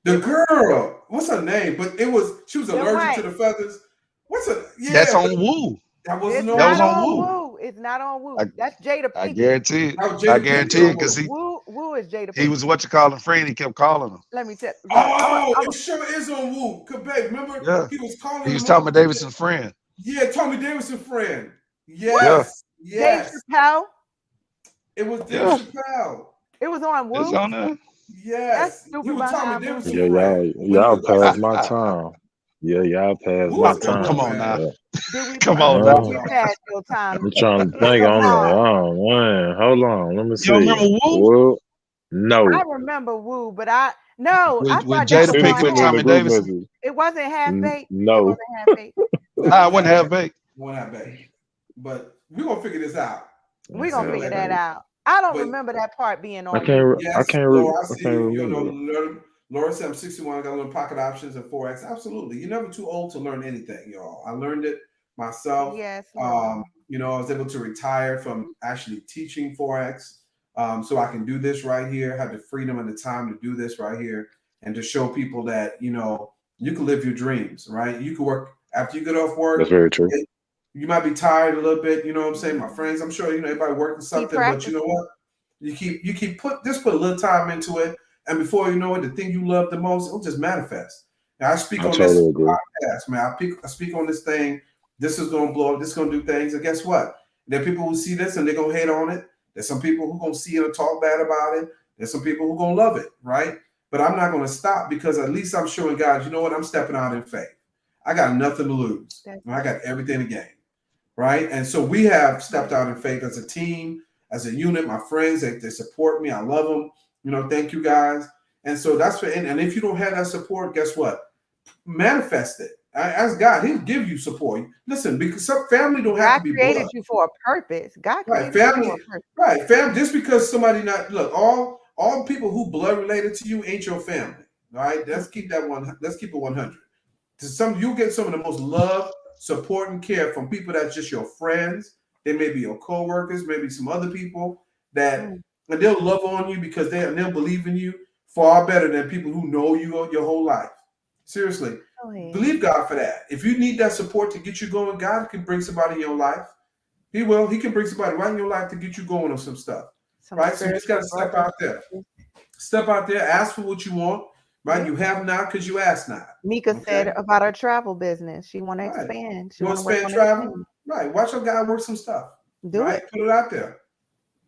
The girl. What's her name? But she was allergic to the feathers. What's her? Yeah, that's on Woo. That wasn't that was on Woo. It's not on Woo. That's Jada Pinkett. I guarantee it. I guarantee it because Woo is Jada Pinkett. He was friend. He kept calling him. Let me tell. It sure is on Woo. Babe, remember? Yeah. He was calling. He was Tommy Davidson's friend. Yeah, Tommy Davidson's friend. Yes. Dave Chappelle. It was Dave Chappelle. It was on Woo. It's on there. Yes. He was Tommy Davidson's friend. Y'all passed my time. Yeah, y'all passed my time. Come on now. Come on now. You passed your time. I'm trying to think. I'm like, oh man, hold on. Let me see. You remember Woo? No. I remember Woo, but I thought Jada Pinkett and Tommy Davidson. It wasn't half baked. No. It wasn't half baked. It wasn't half baked. But we're gonna figure this out. We're gonna figure that out. I don't remember that part being on. I can't remember. Laura said I'm 61. I got to learn pocket options and forex. Absolutely, you're never too old to learn anything, y'all. I learned it myself. Yes, Lord. You know, I was able to retire from actually teaching Forex. So I can do this right here, have the freedom and the time to do this right here, and to show people that, you know, you can live your dreams, right? You can work after you get off work. That's very true. You might be tired a little bit, you know what I'm saying? My friends, I'm sure, you know, everybody working something, but you know what? You keep put a little time into it, and before you know it, the thing you love the most, it'll just manifest. Now I speak I on this totally agree. podcast, man. I speak on this thing. This is gonna blow up. This is gonna do things, and guess what? There are people who see this and they're gonna hate on it. There's some people who gonna see it and talk bad about it. There's some people who gonna love it, right? But I'm not gonna stop because at least I'm showing God, you know what? I'm stepping out in faith. I got nothing to lose. I got everything to gain, right? And so we have stepped out in faith as a team, as a unit. My friends, they support me. I love them. You know, thank you guys. And so that's what. And if you don't have that support, guess what? Manifest it. Ask God; He'll give you support. Listen, because some family don't have God to be created blood. you for a purpose. God Right, created you family. for a purpose. Right, family. Just because somebody not look, all people who blood related to you ain't your family. All right, let's keep that one. Let's keep it 100. You get some of the most love, support, and care from people that's just your friends. They may be your co-workers, maybe some other people that, and they'll love on you because they'll believe in you far better than people who know you your whole life. Seriously, believe God for that. If you need that support to get you going, God can bring somebody in your life. He will. He can bring somebody right in your life to get you going on some stuff. Right? So you just got to step out there. Step out there, ask for what you want. Right? You have not because you ask not. Mika said about her travel business. She want to expand. She want to work expand on travel? Right. Watch your guy work some stuff. Do right? Put it out there.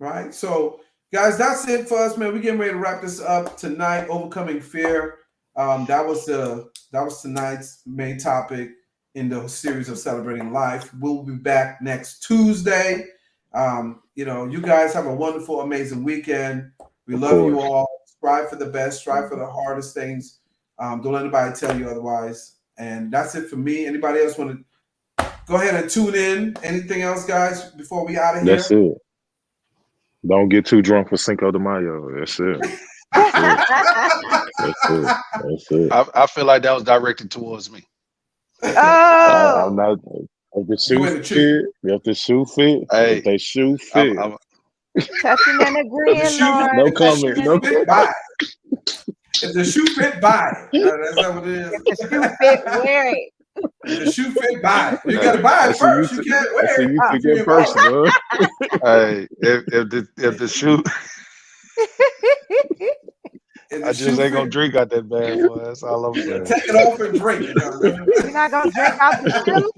Right. So, guys, that's it for us, man. We're getting ready to wrap this up tonight. Overcoming fear. That was tonight's main topic in the series of Celebrating Life. We'll be back next Tuesday. You know, you guys have a wonderful, amazing weekend. We love you all. Strive for the best. Strive for the hardest things. Don't let anybody tell you otherwise. And that's it for me. Anybody else want to go ahead and tune in? Anything else, guys, before we out of here? That's it. Don't get too drunk for Cinco de Mayo. That's it. That's it. That's it. That's it. I feel like that was directed towards me. Oh, I'm not. If the shoe fit, if the shoe fit, Hey, if they shoe fit. touching and agreeing, Lord. No comment. No comment. If the shoe fit, buy it. That's not what it is. If the shoe fit, wear it. If the shoe fit, buy it. You got to buy it first. You can't wear it. You took it personal. Hey, if the shoe, I just ain't gonna drink out that bad boy. That's all I'm saying. Take it off and drink it. You're not gonna drink out the shoe.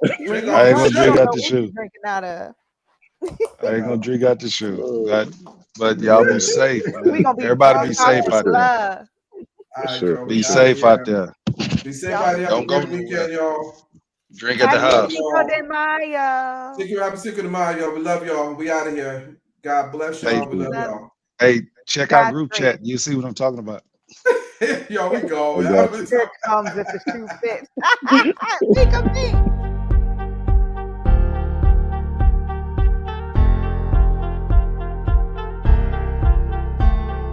I ain't gonna drink out the shoe. Drinking out of. I ain't gonna drink out the shoe. But y'all be safe. Everybody be safe out there. Sure. Be safe out there. Be safe out there. Don't go weekend, y'all. Drink at the house. Thank you, Happy Cinco de Mayo. We love y'all. We out of here. God bless y'all. We love y'all. Hey, check out group chat. You see what I'm talking about. Yo, we go. Here comes if the shoe fits. Think of me.